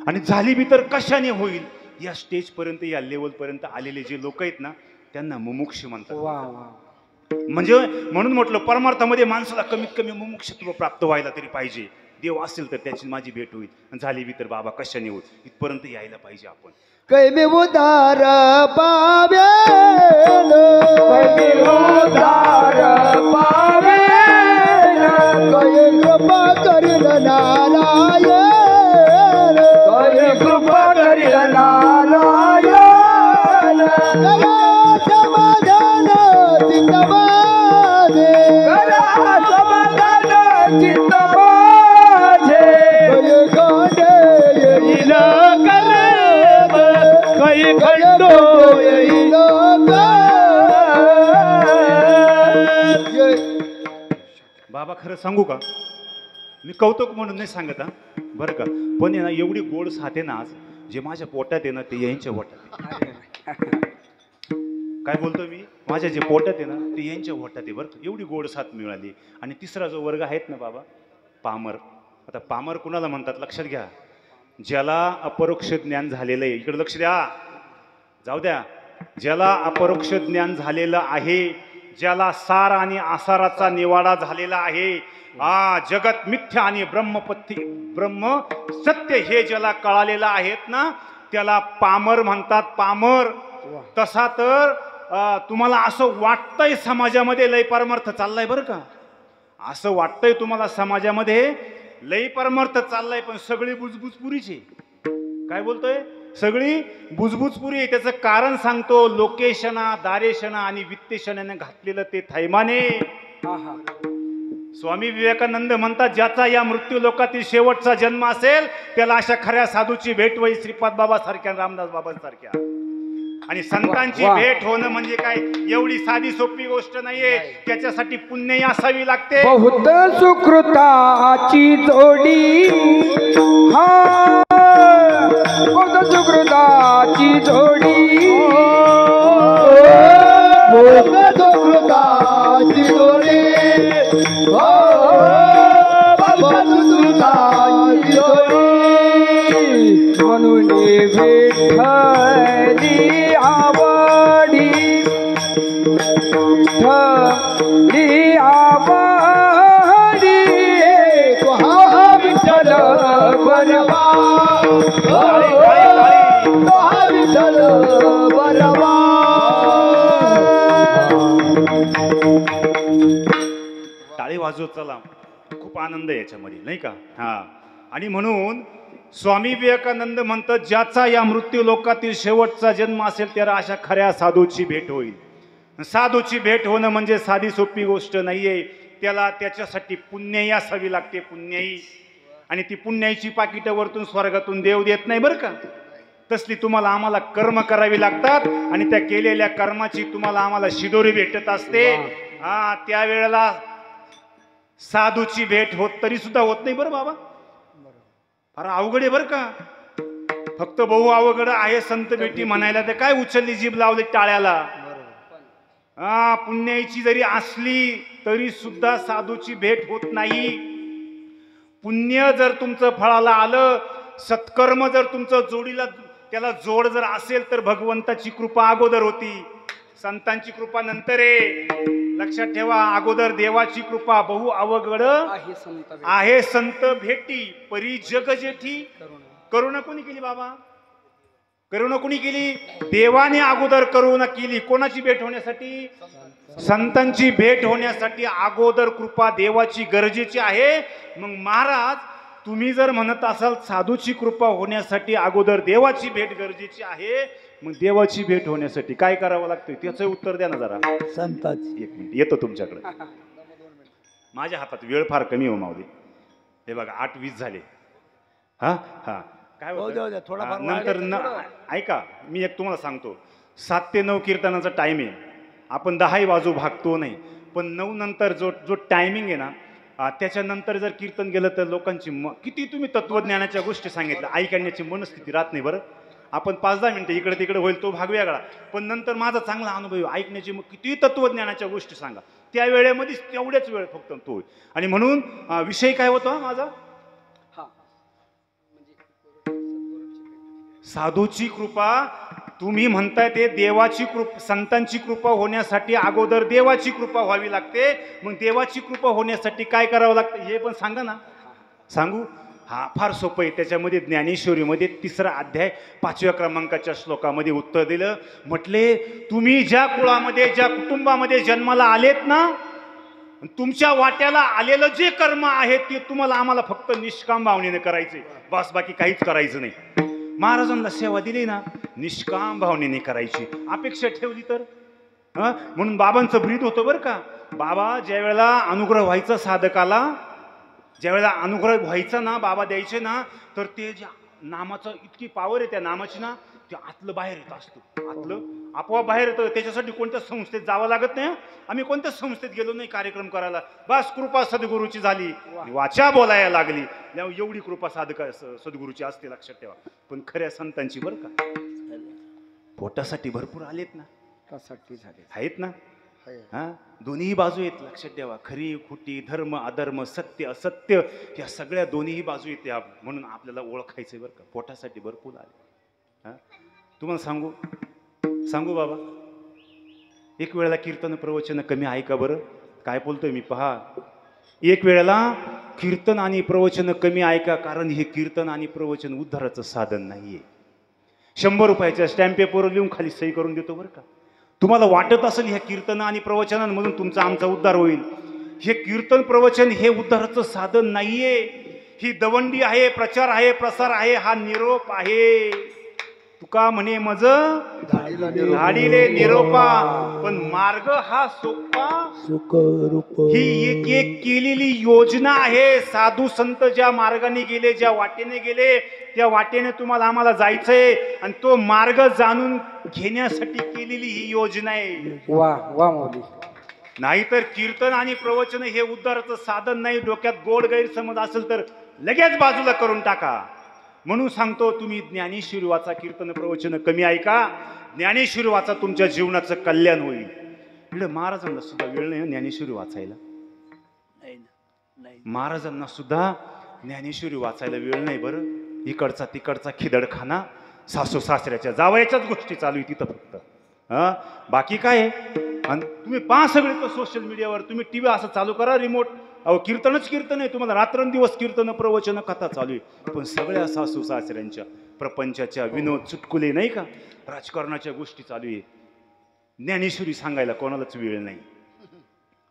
आणि झाली बी तर कशाने होईल. या स्टेज पर्यंत या लेवल पर्यंत आलेले जे लोक आहेत ना त्यांना मुमुक्ष म्हणतात. म्हणजे म्हणून म्हटलं परमार्थामध्ये माणसाला कमीत कमी मुमुक्षत्व प्राप्त व्हायला तरी पाहिजे. देव असेल तर त्याची माझी भेट होईल आणि झाली बी तर बाबा कशाने होईल इथपर्यंत यायला पाहिजे आपण. कैमे उदार पावेल कैमे उदार पावेल कै कृपा करील नारायण कै कृपा करील नारायण करा समाधान चित्त माझे करा समाधान चित्त माझे कै गाणे येईल काही खंडो येईल. बाबा खरं सांगू का मी कौतुक म्हणून नाही सांगत हा बरं का. पण आहे ना एवढी गोड साथ आहे ना आज जे माझ्या पोटात आहे ना ते यांच्या पोटात. काय बोलतो मी माझ्या जे पोटात आहे ना ते यांच्या पोटात आहे बरं का. एवढी गोड साथ मिळाली. आणि तिसरा जो वर्ग आहेत ना बाबा पामर. आता पामर कुणाला म्हणतात लक्षात घ्या. ज्याला अपरोक्ष ज्ञान झालेलं आहे. इकडे लक्ष द्या जाऊ द्या. ज्याला अपरोक्ष ज्ञान झालेलं आहे ज्याला सार आणि आसाराचा निवाडा झालेला आहे. जगत मिथ्या आणि ब्रह्म सत्य हे ज्याला कळालेलं आहेत ना त्याला पामर म्हणतात. पामर. तसा तर तुम्हाला असं वाटतंय समाजामध्ये लय परमार्थ चाललाय बरं का. असं वाटतंय तुम्हाला समाजामध्ये लई परमार्थ चाललाय पण सगळी बुजबुजपुरीची. काय बोलतोय सगळी बुजबुजपुरी आहे. त्याचं कारण सांगतो. लोकेशना दारेशना आणि वित्तेशनाने घातलेलं ते थैमाने. स्वामी विवेकानंद म्हणतात ज्याचा या मृत्यू लोकातील शेवटचा जन्म असेल त्याला अशा खऱ्या साधूची भेट होईल. श्रीपाद बाबा सारख्या रामदास बाबा सारख्या. आणि संतांची भेट होणं म्हणजे काय एवढी साधी सोपी गोष्ट नाहीये. त्याच्यासाठी पुण्य असावी लागते. बहुत सुकृताची जोडी. हा बहुत सुकृताची जोडी. बहुत सुकृताची जोडी. बहुत सुकृताची जोडी. म्हणून विठ्ठली आवडी विठ्ठली आवडी. हा विठ्ठल बरवा हा विठ्ठल बरवा. टाळी वाजवत चला. खूप आनंद आहे याच्यामध्ये नाही का. हा आणि म्हणून स्वामी विवेकानंद म्हणतात ज्याचा या मृत्यू लोकातील शेवटचा जन्म असेल त्याला अशा खऱ्या साधूची भेट होईल. साधूची भेट होणं म्हणजे साधी सोपी गोष्ट नाहीये. त्याला त्याच्यासाठी पुण्यही असावी लागते. पुण्याई. आणि ती पुण्याईची पाकिटं वरतून स्वर्गातून देव देत नाही बरं का. तसली तुम्हाला आम्हाला कर्म करावी लागतात आणि त्या केलेल्या कर्माची तुम्हाला आम्हाला शिदोरी भेटत असते. त्यावेळेला साधूची भेट होत तरी सुद्धा होत नाही बरं बाबा. अरे अवघड आहे बरं का. फक्त बहु अवघड आहे संत भेटी म्हणायला तर काय उचलली जीभ लावली टाळ्याला. पुण्याईची जरी असली तरी सुद्धा साधूची भेट होत नाही. पुण्य जर तुमचं फळाला आलं, सत्कर्म जर तुमचं जोडीला त्याला जोड जर असेल, तर भगवंताची कृपा अगोदर होती, संतांची कृपा नंतर आहे. लक्षात ठेवा, अगोदर देवाची कृपा. बहु अवघड आहे संत भेटी, परी जग जेठी. करुणा कोणी केली बाबा? करुणा कोणी केली? देवाने अगोदर करुणा केली. कोणाची भेट होण्यासाठी? संतांची भेट होण्यासाठी अगोदर कृपा देवाची गरजेची आहे. मग महाराज, तुम्ही जर म्हणत असाल साधूची कृपा होण्यासाठी अगोदर देवाची भेट गरजेची आहे, मग देवाची भेट होण्यासाठी काय करावं लागतं त्याचं उत्तर द्या ना जरा. संताची. एक मिनिट येतो तुमच्याकडे. माझ्या हातात वेळ फार कमी हो माऊली. हे बघा 8:20 झाले. हा हा काय होतं? थोडाफार नंतर ऐका, मी एक तुम्हाला सांगतो, 7 ते 9 कीर्तनाचा टाइम आहे. आपण 10 वाजू भागतो नाही, पण 9 नंतर जो टायमिंग आहे ना, त्याच्यानंतर जर कीर्तन गेलं तर लोकांची किती तुम्ही तत्वज्ञानाच्या गोष्टी सांगितल्या, ऐकण्याची मनस्थिती राहत नाही. बरं, आपण 5-10 मिनिटं इकडे तिकडे होईल, तो भाग वेगळा, पण नंतर माझा चांगला अनुभव ऐकण्याची, मग किती तत्वज्ञानाच्या गोष्टी सांगा, त्या वेळेमध्येच तेवढ्याच वेळ फक्त तो होईल. आणि म्हणून विषय काय होता माझा? साधूची कृपा. तुम्ही म्हणताय ते देवाची कृपा, संतांची कृपा होण्यासाठी अगोदर देवाची कृपा व्हावी लागते. मग देवाची कृपा होण्यासाठी काय करावं लागतं हे पण सांगा ना. सांगू? हा, फार सोपं आहे. त्याच्यामध्ये ज्ञानेश्वरीमध्ये 3रा अध्याय 5व्या क्रमांकाच्या श्लोकामध्ये उत्तर दिलं. म्हटले, तुम्ही ज्या कुळामध्ये ज्या कुटुंबामध्ये जन्माला आलेत ना, तुमच्या वाट्याला आलेलं जे कर्म आहे ते तुम्हाला आम्हाला फक्त निष्काम भावनेने करायचे, बस, बाकी काहीच करायचं नाही. महाराजांना सेवा दिली ना, निष्काम भावनेने करायची. अपेक्षा ठेवली तर म्हणून बाबांचं ब्रीद होतं बरं का. बाबा ज्या वेळेला अनुग्रह व्हायचा साधकाला, ज्या वेळेला अनुग्रह व्हायचा ना, बाबा द्यायचे ना, तर ते ज्या नामाचं इतकी पावर आहे त्या नामाची ना, ते आतलं बाहेर येत असतं. आतलं आपोआप बाहेर येतं. त्याच्यासाठी कोणत्या संस्थेत जावं लागत नाही. आम्ही कोणत्याच संस्थेत गेलो नाही कार्यक्रम करायला. बस कृपा सद्गुरूची झाली, वाचा बोलायला लागली, एवढी कृपा सद्गुरूची असते, लक्षात ठेवा. पण खऱ्या संतांची बरं का, पोटासाठी भरपूर आलेत ना, आहेत ना. हा, दोन्ही बाजू आहेत, लक्षात ठेवा. खरी खोटी, धर्म अधर्म, सत्य असत्य, या सगळ्या दोन्ही बाजू आहेत. म्हणून आपल्याला ओळखायचंय बरं का. पोटासाठी भरपूर आले. हा, तुम्हाला सांगू बाबा, एक वेळेला कीर्तन प्रवचन कमी ऐका बरं. काय बोलतोय मी पहा. एक वेळेला कीर्तन आणि प्रवचन कमी ऐका, कारण हे कीर्तन आणि प्रवचन उद्धाराचं साधन नाहीये. 100 रुपयाच्या स्टॅम्प पेपरवर लिहून खाली सही करून देतो बरं का. तुम्हाला वाटत असेल ह्या कीर्तन आणि प्रवचनांमधून तुमचा आमचा उद्धार होईल. हे कीर्तन प्रवचन हे उद्धाराचं साधन नाहीये. ही दवंडी आहे, प्रचार आहे, प्रसार आहे, हा निरोप आहे. तुका म्हणे मज धाडीले निरोपा, पण मार्ग हा सोपा. ही एक एक केलेली योजना आहे. साधू संत ज्या मार्गाने गेले, ज्या वाटेने गेले, त्या वाटेने तुम्हाला आम्हाला जायचंय, आणि तो मार्ग जाणून घेण्यासाठी केलेली ही योजना आहे. वा वा माऊली. नाहीतर कीर्तन आणि प्रवचन हे उद्धाराचं साधन नाही. डोक्यात गोड गैरसमज असेल तर लगेच बाजूला करून टाका. म्हणून सांगतो, तुम्ही ज्ञानेश्वरी वाचा, कीर्तन प्रवचन कमी ऐका. ज्ञानेश्वरी वाचा, तुमच्या जीवनाचं कल्याण होईल. इकडे महाराजांना सुद्धा वेळ नाही ज्ञानेश्वरी वाचायला. महाराजांना सुद्धा ज्ञानेश्वरी वाचायला वेळ नाही. बरं, इकडचा तिकडचा खिदडखाना, सासू सासऱ्याच्या जावयाच्याच गोष्टी चालू आहे तिथं फक्त. बाकी काय आहे? आणि तुम्ही पहा सगळे तर सोशल मीडियावर, तुम्ही टीव्ही असं चालू करा रिमोट, अहो कीर्तनच कीर्तन आहे. तुम्हाला रात्रंदिवस कीर्तन प्रवचन कथा चालू आहे. पण सगळ्या सासू सासऱ्यांच्या प्रपंचाच्या विनोद चुटकुले नाही का, राजकारणाच्या गोष्टी चालू आहे. ज्ञानेश्वरी सांगायला कोणालाच वेळ नाही,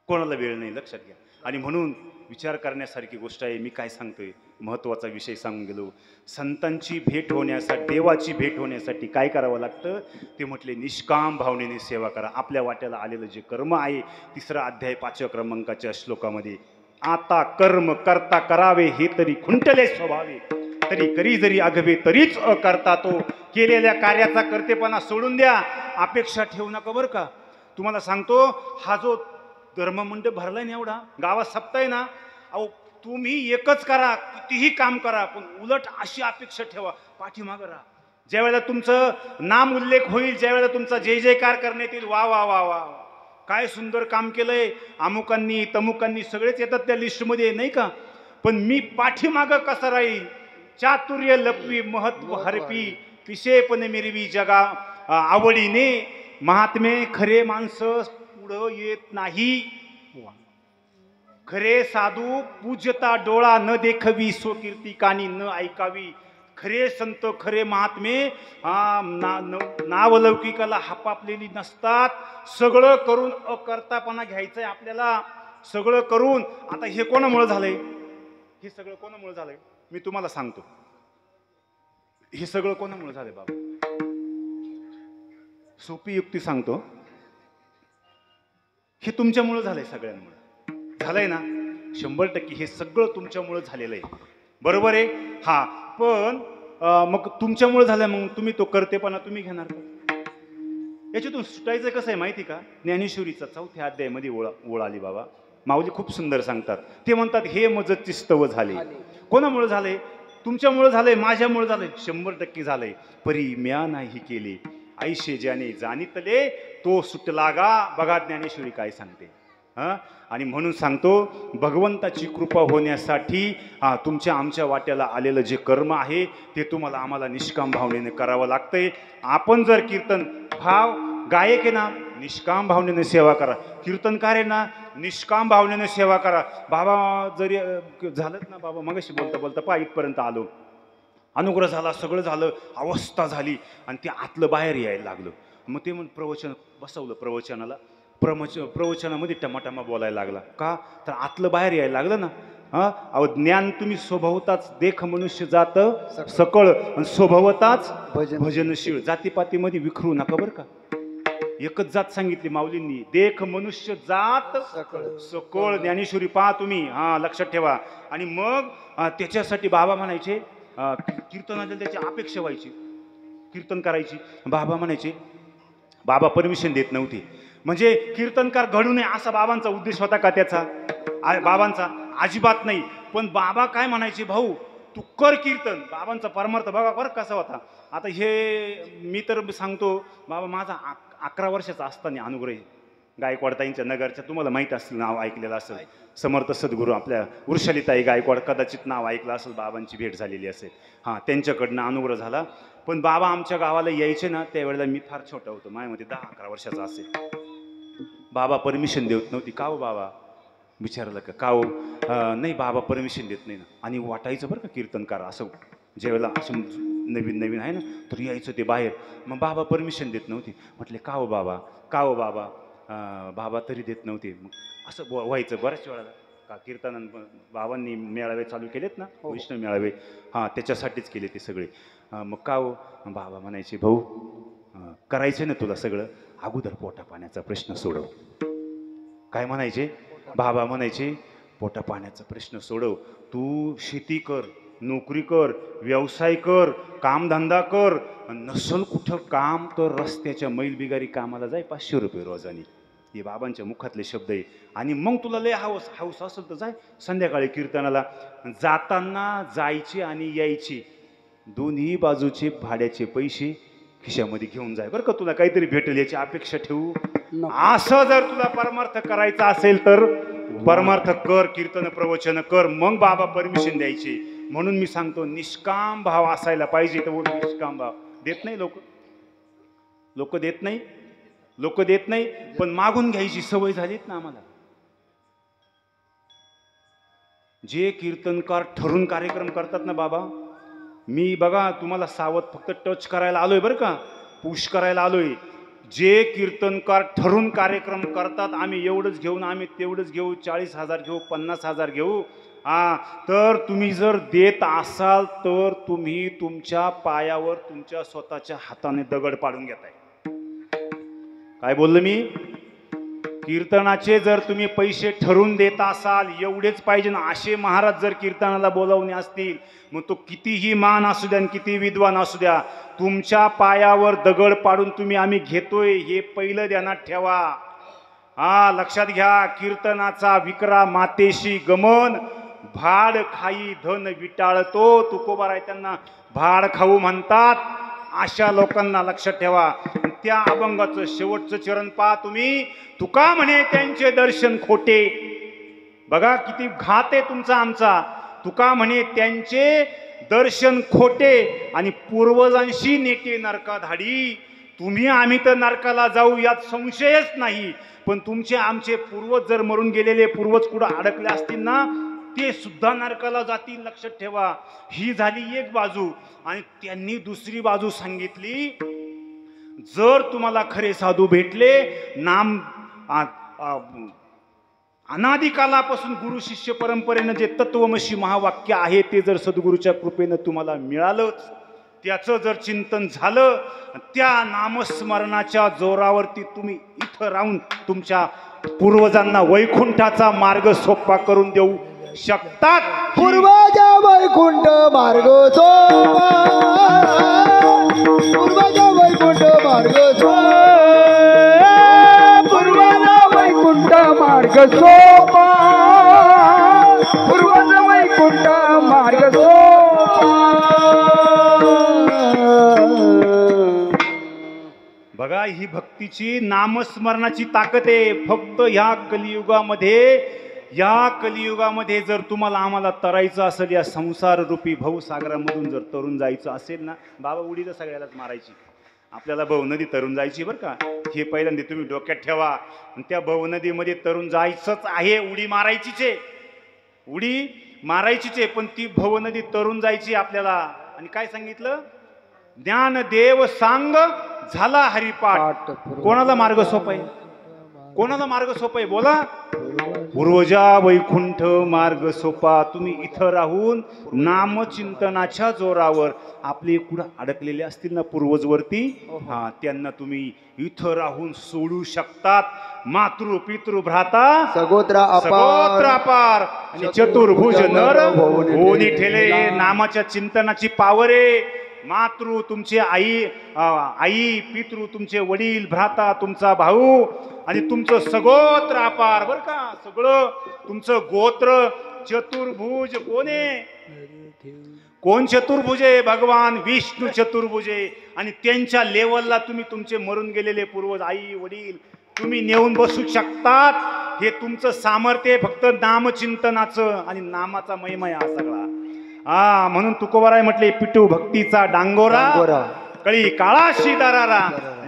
कोणाला वेळ नाही, लक्षात घ्या. आणि म्हणून विचार करण्यासारखी गोष्ट आहे. मी काय सांगतोय, महत्त्वाचा विषय सांगून गेलो. संतांची भेट होण्यासाठी, देवाची भेट होण्यासाठी काय करावं लागतं ते म्हटले, निष्काम भावनेने सेवा करा. आपल्या वाट्याला आलेलं जे कर्म आहे, 3रा अध्याय 5व्या क्रमांकाच्या श्लोकामध्ये, आता कर्म करता करावे हे तरी खुंटले स्वभावे, तरी करी जरी अगवे तरीच अकर्ता तो. केलेल्या कार्याचा कर्तेपणा सोडून द्या, अपेक्षा ठेवू नका बरं का. तुम्हाला सांगतो, हा जो धर्ममंडप भरलाय ना, एवढा गावात सप्ताह आहे ना, अहो तुम्ही एकच करा, कितीही काम करा, पण उलट अशी अपेक्षा ठेवा, पाठीमागं राहा. ज्या वेळेला तुमचं नाम उल्लेख होईल, ज्या वेळेला तुमचा जय जयकार करण्यात येईल, वा वा वा वा, काय सुंदर काम केलंय अमुकांनी तमुकांनी, सगळेच येतात त्या लिस्टमध्ये नाही का. पण मी पाठीमाग कसं राहील, चातुर्य लपवी महत्व हरपी, पिशेपणे मिरवी जगा आवडीने, महात्मे खरे माणसं पुढं येत नाही, खरे साधू पूजता डोळा न देखवी, स्वकीर्ती कानी न ऐकावी, खरे संत खरे महात्मे नावलौकिकाला हपापलेली नसतात. सगळं करून अकर्तापणा घ्यायचंय आपल्याला, सगळं करून. आता हे कोणामुळे झालंय, हे सगळं कोणामुळे झालंय मी तुम्हाला सांगतो. हे सगळं कोणामुळे झालंय बाबा, सोपी युक्ती सांगतो. हे तुमच्यामुळे झालंय, सगळ्यांमुळे झालंय ना, 100% हे सगळं तुमच्यामुळे झालेलं आहे, बरोबर आहे. हा, पण मग तुमच्यामुळे झालं, मग तुम्ही तो करतेपणा तुम्ही घेणार का? याच्यातून सुटायचं कसं आहे माहिती का? ज्ञानेश्वरीचा 4थ्या अध्यायामध्ये ओळ आली बाबा. माऊली खूप सुंदर सांगतात. ते म्हणतात, हे मज चिस्तव झाले. कोणामुळे झाले? तुमच्यामुळे झालंय, माझ्यामुळे झालंय, 100% झालंय. परी म्या नाही केले, ऐशे ज्याने जाणितले तो सुटला गा. बघा ज्ञानेश्वरी काय सांगते. आणि म्हणून सांगतो, भगवंताची कृपा होण्यासाठी तुमच्या आमच्या वाट्याला आलेलं जे कर्म आहे ते तुम्हाला आम्हाला निष्काम भावनेने करावं लागतंय. आपण जर कीर्तन भाव गायक आहे ना, निष्काम भावनेने सेवा करा. कीर्तनकार आहे ना, निष्काम भावनेने सेवा करा. बाबा जरी झालंच ना बाबा, मगाशी बोलता बोलता पा इथपर्यंत आलो, अनुग्रह झाला, सगळं झालं, अवस्था झाली, आणि ते आतलं बाहेर यायला लागलं. मग ते प्रवचन बसवलं, प्रवचनामध्ये टमाटमा बोलायला लागला. का? तर आतलं बाहेर यायला लागलं ना. अहो, ज्ञान तुम्ही स्वभावताच देख मनुष्य जात सकळ, आणि स्वभावताच भजनशील. जातीपातीमध्ये विखरू नका बरं का. एकच जात सांगितली माऊलींनी, देख मनुष्य जात सकळ. ज्ञानेश्वरी पहा तुम्ही, लक्षात ठेवा. आणि मग त्याच्यासाठी बाबा म्हणायचे, कीर्तनाला त्याची अपेक्षा व्हायची, कीर्तन करायची. बाबा म्हणायचे, बाबा परमिशन देत नव्हते. म्हणजे कीर्तनकार घडू नये असा बाबांचा उद्देश होता का त्याचा? बाबांचा अजिबात नाही. पण बाबा काय म्हणायचे, भाऊ तू कर कीर्तन. बाबांचा परमार्थ बघा बरं कसा होता. आता हे मी तर सांगतो, बाबा माझा 11 वर्षाचा असताना अनुग्रह गायकवाडताईंच्या नगरच्या, तुम्हाला माहीत असेल, नाव ऐकलेलं असेल, समर्थ सद्गुरू आपल्या वृषालीताई गायकवाड, कदाचित नाव ऐकलं असेल, बाबांची भेट झालेली असेल. त्यांच्याकडनं अनुग्रह झाला. पण बाबा आमच्या गावाला यायचे ना, त्यावेळेला मी फार छोटा होतो, माझ्यामध्ये 10-11 वर्षाचा असेल. बाबा परमिशन देत नव्हती. का हो बाबा? विचारलं का हो? नाही बाबा परमिशन देत नाही ना. आणि वाटायचं बरं का कीर्तनकार असं, ज्यावेळेला असं नवीन नवीन आहे ना, तर यायचं ते बाहेर. मग बाबा परमिशन देत नव्हती. म्हटले का हो बाबा, का हो बाबा? बाबा तरी देत नव्हते. मग असं व्हायचं बऱ्याच वेळाला. का कीर्तन बाबांनी मेळावे चालू केलेत ना, वैष्णव मेळावे, त्याच्यासाठीच केले ते सगळे. मग का हो? बाबा म्हणायचे, भाऊ करायचं ना तुला सगळं, अगोदर पोटा पाण्याचा प्रश्न सोडव. काय म्हणायचे बाबा? म्हणायचे, पोटा पाण्याचा प्रश्न सोडव. तू शेती कर, नोकरी कर, व्यवसाय कर, कामधंदा कर. नसल कुठं काम तर रस्त्याच्या मैलबिगारी कामाला जाय, 500 रुपये रोजानी. हे बाबांच्या मुखातले शब्द आहे. आणि मग तुला लय हाऊस असेल तर जाय संध्याकाळी कीर्तनाला. जाताना जायचे आणि यायचे, दोन्ही बाजूचे भाड्याचे पैसे खिशामध्ये घेऊन जाय बरं का. तुला काहीतरी भेटेल याची अपेक्षा ठेवू. असं जर तुला परमार्थ करायचा असेल तर परमार्थ कर, कीर्तन प्रवचन कर, मग बाबा परमिशन द्यायचे. म्हणून मी सांगतो, निष्काम भाव असायला पाहिजे. तर निष्काम भाव देत नाही लोक देत नाही. पण मागून घ्यायची सवय झालीत ना आम्हाला. जे कीर्तनकार ठरून कार्यक्रम करतात ना बाबा, मी बघा तुम्हाला सावध फक्त टच करायला आलोय बरं का, पुश करायला आलोय. जे कीर्तनकार ठरून कार्यक्रम करतात, आम्ही एवढंच घेऊन, आम्ही तेवढंच घेऊ, 40,000 घेऊ, 50,000 घेऊ, तर तुम्ही जर देत असाल तर तुम्ही तुमच्या पायावर तुमच्या स्वतःच्या हाताने दगड पाडून घेताय. काय बोललो मी? कीर्तनाचे जर तुम्ही पैसे ठरून देत असाल, एवढेच पाहिजे ना, असे महाराज जर कीर्तनाला बोलावणे असतील, मग तो कितीही मान असू द्या, किती विद्वान असू द्या, तुमच्या पायावर दगड पाडून तुम्ही आम्ही घेतोय हे पहिलं ध्यानात ठेवा. लक्षात घ्या. कीर्तनाचा विक्रा मातेशी गमन, भाड खाई धन विटाळतो. तुकोबार आहे त्यांना भाड खाऊ म्हणतात. अशा लोकांना लक्षात ठेवा. त्या अभंगाचं शेवटचं चरण पहा तुम्ही. तुका म्हणे त्यांचे दर्शन खोटे. बघा किती घात आहे तुमचा आमचा. तुका म्हणे त्यांचे दर्शन खोटे आणि पूर्वजांशी नेटे नरका धाडी. तुम्ही आम्ही तर नरकाला जाऊ यात संशयच नाही, पण तुमचे आमचे पूर्वज जर मरून गेलेले पूर्वज कुठं अडकले असतील ना, ते सुद्धा नरकाला जातील, लक्षात ठेवा. ही झाली एक बाजू. आणि त्यांनी दुसरी बाजू सांगितली, जर तुम्हाला खरे साधू भेटले, नाम अनादिकालापासून गुरु शिष्य परंपरेनं जे तत्वमसी महावाक्य आहे ते जर सद्गुरूच्या कृपेनं तुम्हाला मिळालंच, त्याचं जर चिंतन झालं, त्या नामस्मरणाच्या जोरावरती तुम्ही इथं राहून तुमच्या पूर्वजांना वैकुंठाचा मार्ग सोपा करून देऊ शकतात. पूर्वजा वैकुंठ मार्ग सोपा, पूर्वजा वैकुंठ मार्ग सोपा, पूर्वजा वैकुंठ मार्ग सोपा, पूर्वजा वैकुंठ मार्ग सोपा. बघा, ही भक्तीची नामस्मरणाची ताकद आहे. फक्त या कलियुगामध्ये जर तुम्हाला आम्हाला तरायचं असेल, या संसार रूपी भवसागरामधून जर तरुण जायचं असेल ना, बाबा उडी तर सगळ्यालाच मारायची. आपल्याला भवनदी तरुण जायची बरं का, हे पहिल्यांदा तुम्ही डोक्यात ठेवा. त्या भवनदीमध्ये तरुण जायचंच आहे, उडी मारायचीच आहे, उडी मारायचीच आहे. पण ती भवनदी तरुण जायची आपल्याला. आणि काय सांगितलं, ज्ञानदेव सांग झाला हरिपाठ. कोणाला मार्ग सोपा आहे, कोणाला मार्ग सोपा आहे बोला. पूर्वजा वैकुंठ मार्ग सोपा. तुम्ही इथं राहून नामचिंतनाच्या जोरावर आपले कुठं अडकलेले असतील ना पूर्वजवरती, हा, त्यांना तुम्ही इथं राहून सोडू शकतात. मातृ पितृ भ्राता सगोत्र अपार आणि चतुर्भुज नर होनी ठेले. नामाच्या चिंतनाची पावर आहे. मातृ तुमचे आई, पितृ तुमचे वडील, भ्राता तुमचा भाऊ, आणि तुमचं सगोत्र अपार बरं का, सगळं तुमचं गोत्र. चतुर्भुज कोण चतुर्भुज आहे, भगवान विष्णू चतुर्भुज आहे. आणि त्यांच्या लेवलला तुम्ही तुमचे मरून गेलेले पूर्वज, आई वडील तुम्ही नेऊन बसू शकतात. हे तुमचं सामर्थ्य फक्त नामचिंतनाचं आणि नामाचा महिमा आहे हा सगळा. म्हणून तुकोबाराय म्हटले, पिटू भक्तीचा डांगोरा, कळी काळाशी दरारा.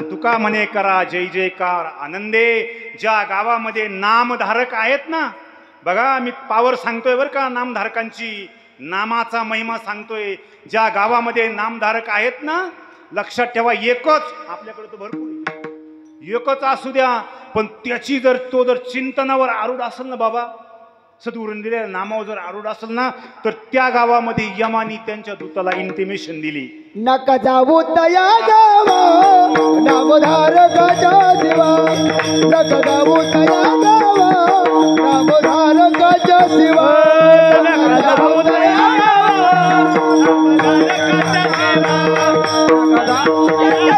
तुका म्हणे करा जय जयकार आनंदे. ज्या गावामध्ये नामधारक आहेत ना, बघा मी पावर सांगतोय बरं का, नामधारकांची नामाचा महिमा सांगतोय. ज्या गावामध्ये नामधारक आहेत ना, लक्षात ठेवा, एकच आपल्याकडे तर भरपूर एकच असू द्या, पण त्याची जर तो जर चिंतनावर आरूढ असेल ना बाबा, सद्गुरूंनी दिलेल्या नामावर जर आरूढ असेल ना, तर त्या गावामध्ये यमानी त्यांच्या दूताला इंटिमेशन दिली, नका जाऊ तया गावा नामधारकाच्या शिवा, नका जाऊ तया गावा नामधारकाच्या शिवा, नका जाऊ तया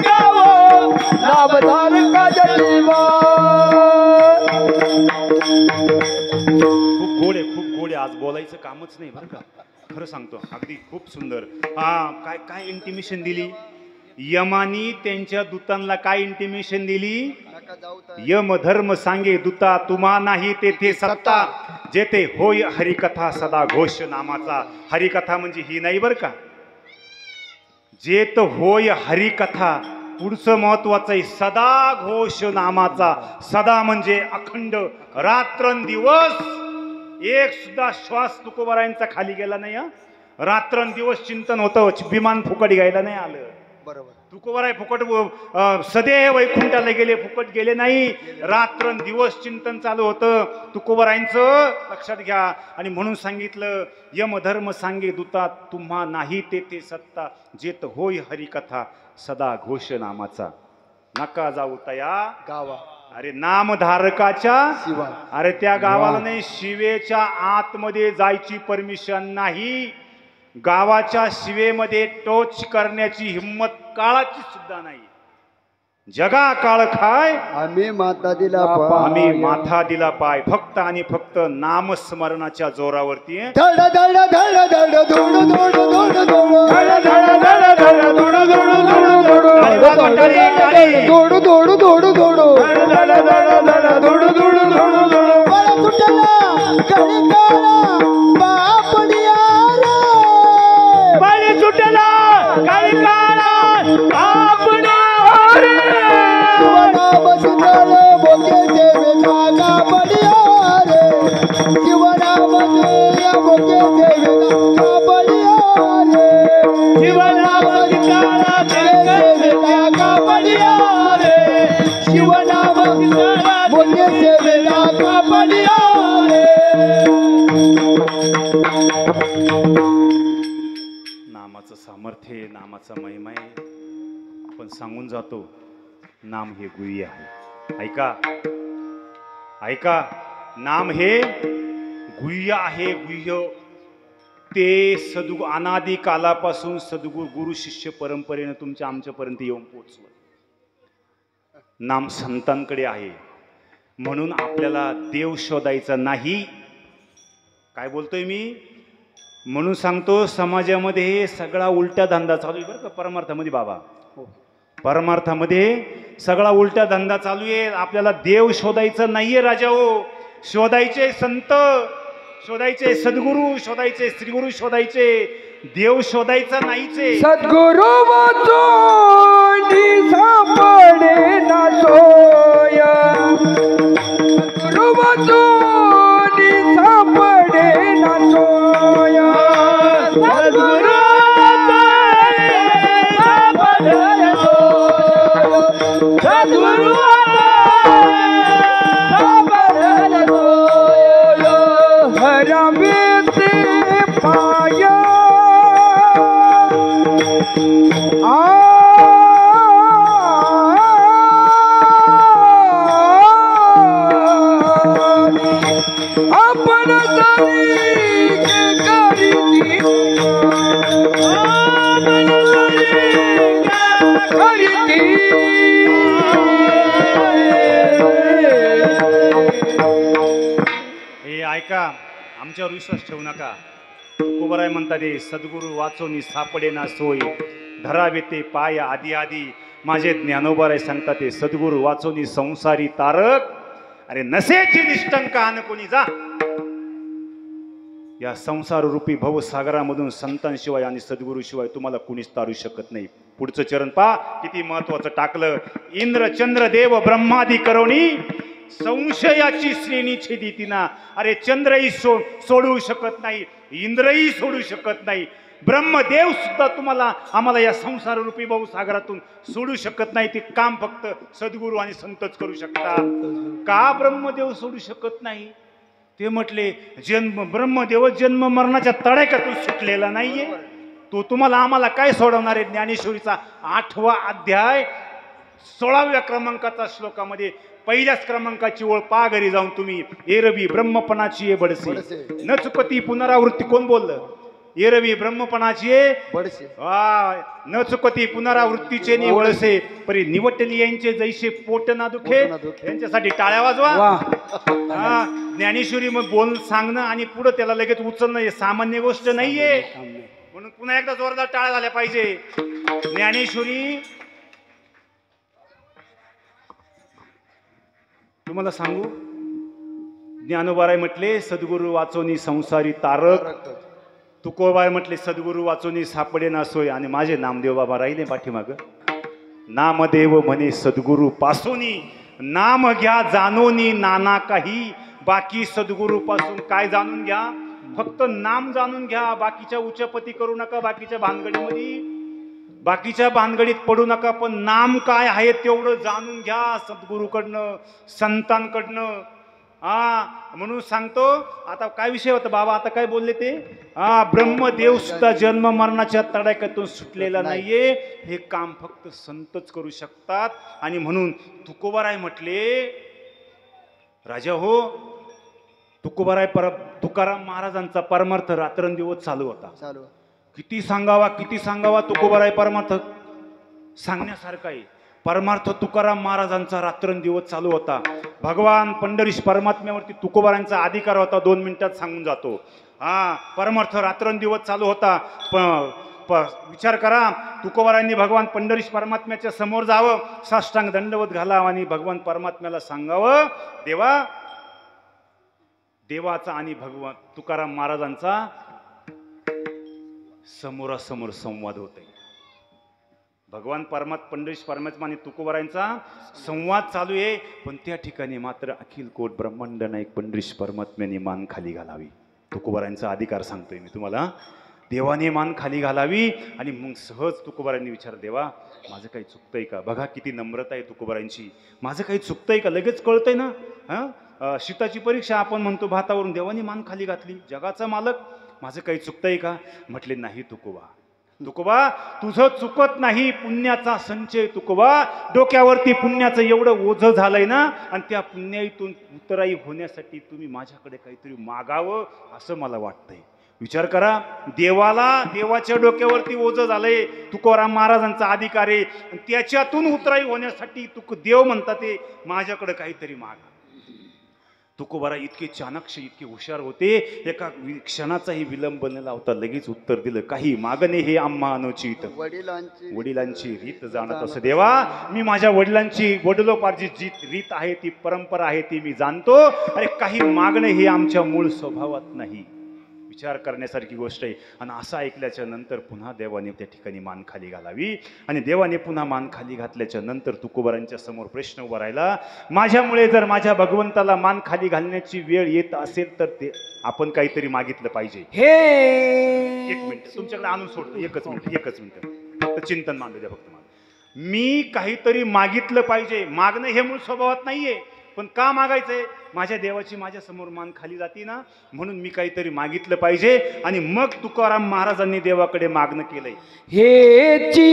गावा नामधारकाच्या शिवा. खूप गोडे आज बोलायचं कामच नाही बरं का, खरं सांगतो, अगदी खूप सुंदर. काय काय इंटिमेशन दिली यमानी त्यांच्या दूतांना, काय इंटिमेशन दिली, यम धर्म सांगे दूता तुम्हा नाही तेथे सत्ता, जेथे होय हरिकथा सदा घोष नामाचा. हरिकथा म्हणजे ही नाही बरं का, जेत होय हरिकथा, पुढचं महत्वाचं आहे सदा घोष नामाचा. सदा म्हणजे अखंड, रात्रंदिवस एक सुद्धा श्वास तुकोबारायांचा खाली गेला नाही. रात्रंदिवस चिंतन होतं, विमान फुकट घ्यायला नाही आलं. बरोबर, तुकोबाराय फुकट सदैव वैकुंठाला गेले, फुकट गेले नाही. रात्रंदिवस चिंतन चालू होतं तुकोबारायांचं, लक्षात घ्या. आणि म्हणून सांगितलं, यमधर्म सांगे दूता तुम्हा नाही तेथे सत्ता, जेत होय हरिकथा सदा घोष नामाचा. नका जाऊ तया गावा, अरे नामधारकाच्या शिवा. अरे त्या गावाला नाही, शिवेच्या आतमध्ये जायची परमिशन नाही. गावाच्या शिवेमध्ये टोच करण्याची हिम्मत काळाची सुद्धा नाही. जगा काळ खाय आम्ही माता दिला आम्ही माथा दिला पाय. फक्त आणि फक्त नामस्मरणाच्या जोरावरती. धड धड धड धड धुड धुड धुड धुड धड धड धड धड धुड धुड धुड धुड धुड धुड धुड धुड धड धड धड धुड धुड धुड धुड. मला सुटला कळी काळा बापडिया मुझे सेवेला कापडिया नामाचं सामर्थ्य आहे, नामाचा महिमा आहे. आपण सांगून जातो नाम हे गुह्य आहे. ऐका ऐका, नाम हे गुह्य आहे. गुह्य ते अनादी कालापासून सद्गुरू गुरु शिष्य परंपरेनं तुमच्या आमच्यापर्यंत येऊन पोहोचलं. नाम संतांकडे आहे. म्हणून आपल्याला देव शोधायचा नाही. काय बोलतोय मी? म्हणून सांगतो, समाजामध्ये सगळा उलटा धंदा चालू आहे बरं का. परमार्थामध्ये बाबा, परमार्थामध्ये सगळा उलटा धंदा चालू आहे. आपल्याला देव शोधायचं नाहीये राजा हो. शोधायचे संत, शोधायचे सद्गुरू, शोधायचे श्रीगुरु, शोधायचे देव शोधायचा नाहीचे. सद्गुरु वाचून सापडे ना सोय, सद्गुरु वाचून सापडे ना सोय, सद्गुरु आमच्यावर विश्वास ठेवू नका. तुकोबराय म्हणतात ते सद्गुरू वाचोनी सापडे ना सोय, धरावे ते पाय आधी आधी. माझे ज्ञानोबराय सांगतात ते सद्गुरू वाचोनी संसारी तारक. अरे नसेची निष्ठंक आन कोणी जा. या संसार रूपी भवसागरामधून संतांशिवाय आणि सद्गुरूशिवाय तुम्हाला कुणीच तारू शकत नाही. पुढचं चरण पा, किती महत्वाचं टाकलं. इंद्र चंद्र देव ब्रह्मादी करोनी संशयाची श्रेणी छेदी तिना. अरे चंद्रही सोडू शकत नाही, इंद्रही सोडू शकत नाही, ब्रह्मदेव सुद्धा तुम्हाला आम्हाला या संसार रूपी भवसागरातून सोडू शकत नाही. ते काम फक्त सद्गुरू आणि संतच करू शकतात. का ब्रह्मदेव सोडू शकत नाही? ते म्हटले ब्रह्मदेव जन्म मरणाच्या तडाख्यातून सुटलेला नाहीये. तो तुम्हाला आम्हाला काय सोडवणार आहे? ज्ञानेश्वरीचा 8वा अध्याय 16व्या क्रमांकाचा श्लोकामध्ये पहिल्याच क्रमांकाची ओळ पा. घरी जाऊन तुम्ही. एरवी ब्रह्मपणाची ये बडसे न चुकती पुनरावृत्ती. कोण बोललं? एरवी ब्रह्मपणाची ये बडसे न चुकती पुनरावृत्तीचे नि वळसे, परी निवटली यांचे जैसे पोट ना दुखे. यांच्यासाठी टाळ्या वाजवा. ज्ञानेश्वरी मग बोल सांगणं आणि पुढे त्याला लगेच उचलणं हे सामान्य गोष्ट नाहीये. म्हणून पुन्हा एकदा जोरदार टाळ्या झाल्या पाहिजे. ज्ञानेश्वरी तुम्हाला सांगू, ज्ञानोबाराय म्हटले सद्गुरू वाचोनी संसारी तारक. तुकोबाराय म्हटले सद्गुरू वाचोनी सापडे ना सोय. आणि माझे नामदेव बाबा राहिले पाठीमाग. नामदेव म्हणे सद्गुरू पासोनी, नाम घ्या जाणोनी नाना काही. बाकी सद्गुरू पासून काय जाणून घ्या? फक्त नाम जाणून घ्या. बाकीच्या उच्चपती करू नका. बाकीच्या भानगडीत पडू नका. पण नाम काय आहे तेवढं जाणून घ्या सद्गुरूकडनं, संतांकडनं. म्हणून सांगतो. आता काय विषय होता बाबा? आता काय बोलले ते? ब्रह्मदेव सुद्धा जन्म मरणाच्या तडाख्यातून सुटलेला नाहीये. हे काम फक्त संतच करू शकतात. आणि म्हणून तुकोबाराय म्हटले, राजा हो, तुकाराम महाराजांचा परमार्थ रात्रंदिवस चालू होता. किती सांगावा तुकोबाराय परमार्थ सांगण्यासारखा आहे. परमार्थ तुकाराम महाराजांचा रात्रंदिवस चालू होता. भगवान पंढरीश परमात्म्यावरती तुकोबारांचा अधिकार होता. 2 मिनिटात सांगून जातो. परमार्थ रात्रंदिवस चालू होता. विचार करा, तुकोबारांनी भगवान पंढरीश परमात्म्याच्या समोर जावं, साष्टांग दंडवत घालावं आणि भगवान परमात्म्याला सांगावं, देवाचा आणि भगवान तुकाराम महाराजांचा समोरासमोर संवाद होत आहे. भगवान पंढरीश परमात्मा आणि तुकोबारांचा संवाद चालू आहे. पण त्या ठिकाणी मात्र अखिल कोट ब्रह्मांड नायक पंढरीश परमात्म्याने मान खाली घालावी. तुकोबारांचा अधिकार सांगतोय मी तुम्हाला. देवाने मान खाली घालावी आणि मग सहज तुकोबारांनी विचार, देवा माझं काही चुकतंय का? बघा किती नम्रता आहे तुकोबारांची. माझं काही चुकतंय का? लगेच कळतंय ना. शीताची परीक्षा आपण म्हणतो भातावरून, देवाने मान खाली घातली, जगाचा मालक, माझं काही चुकतंय का? म्हटले नाही तुकोबा, तुकोबा तुझं चुकत नाही, पुण्याचा संचय तुकोबा. डोक्यावरती पुण्याचं एवढं ओझं झालंय ना, आणि त्या पुण्याईतून उतराई होण्यासाठी तुम्ही माझ्याकडे काहीतरी मागावं असं मला वाटतंय. विचार करा, देवाच्या डोक्यावरती ओझं झालंय, तुकोबाराम महाराजांचा अधिकार आहे, त्याच्यातून उतराई होण्यासाठी देव म्हणतात ते माझ्याकडे काहीतरी मागा. तुकोबारा इतके चाणक्य, इतके हुशार होते, एका क्षणाचाही विलंब न लावता लगेच उत्तर दिलं, काही मागणे हे आम्हा अनुचित, वडिलांची रीत जाणत असं. देवा मी माझ्या वडिलांची वडिलोपार्जित जी रीत आहे, ती परंपरा आहे, ती मी जाणतो. अरे काही मागणे हे आमच्या मूळ स्वभावात नाही. विचार करण्यासारखी गोष्ट आहे. आणि असं ऐकल्याच्या नंतर पुन्हा देवाने त्या ठिकाणी मान खाली घालावी. आणि देवाने पुन्हा मान खाली घातल्याच्या नंतर तुकोबारांच्या समोर प्रश्न उभा राहिला, माझ्यामुळे जर माझ्या भगवंताला मान खाली घालण्याची वेळ येत असेल तर ते आपण काहीतरी मागितलं पाहिजे. हे एक मिनिट तुमच्याकडे आणून सोडतो, एकच मिनिट फक्त चिंतन मांडू द्या फक्त मला. मी काहीतरी मागितलं पाहिजे. मागणं हे मूळ स्वभावात नाहीये, पण का मागायचंय? माझ्या देवाची माझ्या समोर मान खाली जाती ना, म्हणून मी काहीतरी मागितलं पाहिजे. आणि मग तुकाराम महाराजांनी देवाकडे मागणं केलंय, हेची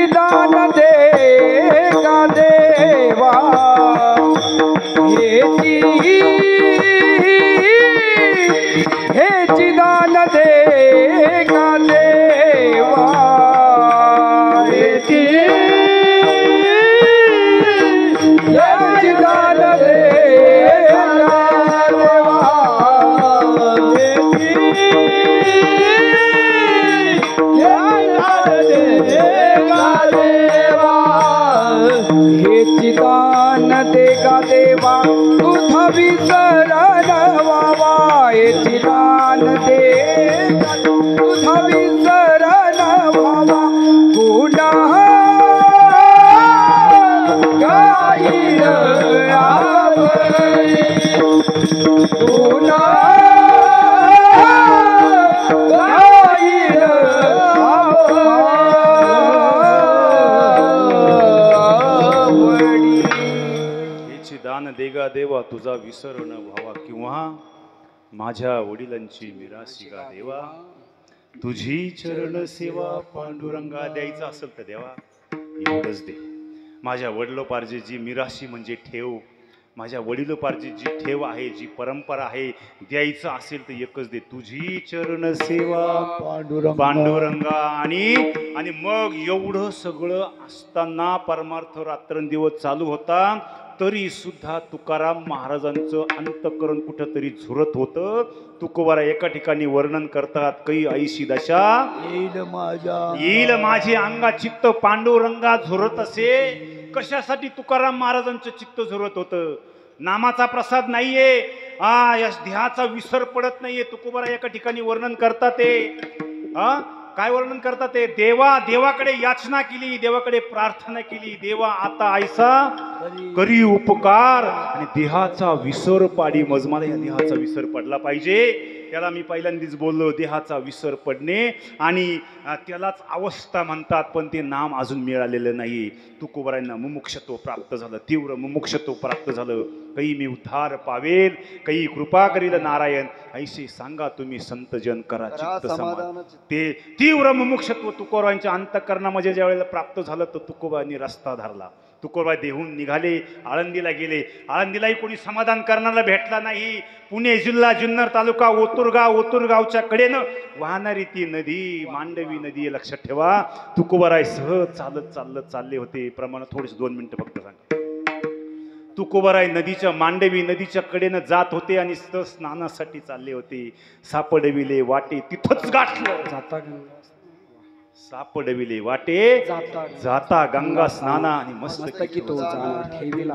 दान दे गा देवा, हेची दान दे गा देवा, देगा देवा तुझा विसरण व्हावा, हेची दान देगा तुझा विसरण व्हावा, गुन्हा गाईल आवडी, गुन्हा गाईल आवडी. दान देगा देवा तुझा विसर न व्हावा, किंवा माझ्या वडिलांची मिरासी गा देवा, तुझी चरण सेवा पांडुरंगा. द्यायचं असेल तर देवा एवढंच दे. माझ्या वडिलोपार्जित जी मिराशी म्हणजे ठेव, माझ्या वडिलोपार्जित जी ठेव आहे, जी परंपरा आहे, द्यायचं असेल तर एकच दे, तुझी चरण सेवा पांडुरंगा. आणि मग एवढं सगळं असताना परमार्थ रात्रंदिवस चालू होता, तरी सुद्धा तुकाराम महाराजांचं अंतःकरण कुठंतरी झुरत होतं. तुकोबारा एका ठिकाणी वर्णन करतात, काही ऐशी दशा येईल माझे अंगा चित्त पांडुरंगा झुरत असे. कशासाठी तुकाराम महाराजांचं चित्त झुरत होतं? नामाचा प्रसाद नाहीये, या देहाचा विसर पडत नाहीये. तुकोबारा एका ठिकाणी वर्णन करतात ते, काय वर्णन करतात ते? देवाकडे याचना केली, देवाकडे प्रार्थना केली, देवा आता ऐसा करी उपकार, आणि देहाचा विसर पाडी. मज मला या देहाचा विसर पडला पाहिजे. त्याला मी पहिल्यांदाच बोललो, देहाचा विसर पडणे, आणि त्यालाच अवस्था म्हणतात, पण ते नाम अजून मिळालेलं नाही. तुकोबारांना मुमुक्षत्व प्राप्त झालं, तीव्र मुमुक्षत्व प्राप्त झालं. काही मी उद्धार पावेल, काही कृपा करील नारायण, ऐसे सांगा तुम्ही संतजन करा चित्त समाधान. ते तीव्र मुमुक्षत्व तुकोबारांच्या अंतःकरणामध्ये ज्या वेळेला प्राप्त झालं, तर तुकोबांनी रस्ता धरला. तुकोबा देहून निघाले, आळंदीला गेले. आळंदीलाही कोणी समाधान करणारा भेटला नाही. पुणे जिल्हा जुन्नर तालुका ओतूरगावच्या कडेनं वाहणारी ती नदी मांडवी नदी, लक्षात ठेवा. तुकोबाराय सहज चालत चालले होते. प्रमाण थोडेसे 2 मिनिटं फक्त सांगा. तुकोबाराय मांडवी नदीच्या कडेनं जात होते आणि स्नानासाठी चालले होते. सापडविले वाटे तिथंच गाठलं, सापडविले वाटे जाता गंगा स्नाना, आणि मस्त की तो ठेविला.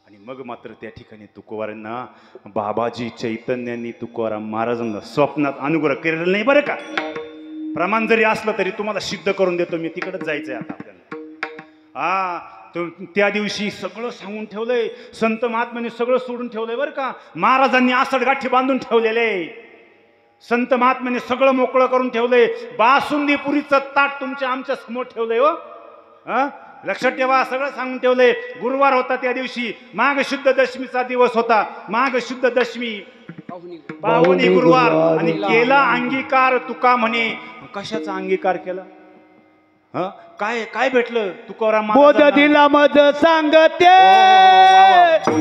आणि मग मात्र त्या ठिकाणी तुकोबारांना बाबाजी चैतन्यांनी तुकाराम महाराजांना स्वप्नात अनुग्रह केलेला नाही बरं का. प्रमाण जरी असलं तरी तुम्हाला सिद्ध करून देतो मी, तिकडच जायचंय आता आपल्याला. त्या दिवशी सगळं सांगून ठेवलंय, संत महात्म्याने सगळं सोडून ठेवलंय बरं का. महाराजांनी आसडगाठी बांधून ठेवलेले, संत महात्म्याने सगळं मोकळं करून ठेवलंय. बासुंदी पुरीचं ताट तुमच्या आमच्या समोर ठेवलंय हो. लक्षात ठेवा, सगळं सांगून ठेवलंय. गुरुवार होता त्या दिवशी, माघ शुद्ध दशमीचा दिवस होता. माघ शुद्ध दशमी पावनी गुरुवार. आणि केला अंगीकार तुका म्हणे. कशाचा अंगीकार केला? काय काय भेटलं तुकाराम बोध दिला मज सांगते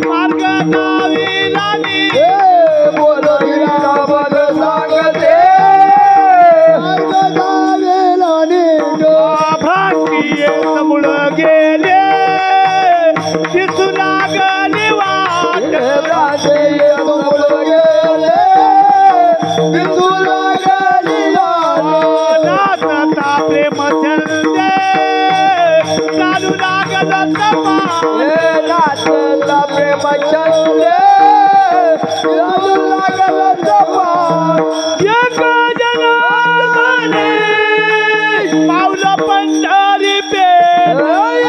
मार्ग दाविला बोध दिला मज सांगते मार्ग दाविला भ्रांती मुळ गेले दिसू लागली वाट मुळ गेले दिसू लागली नाचता प्रेम छंदे चालू लागला तपा नाचता प्रेम छंदे चालू लागला तपा एक जनार्दने पावलं पंढरी पे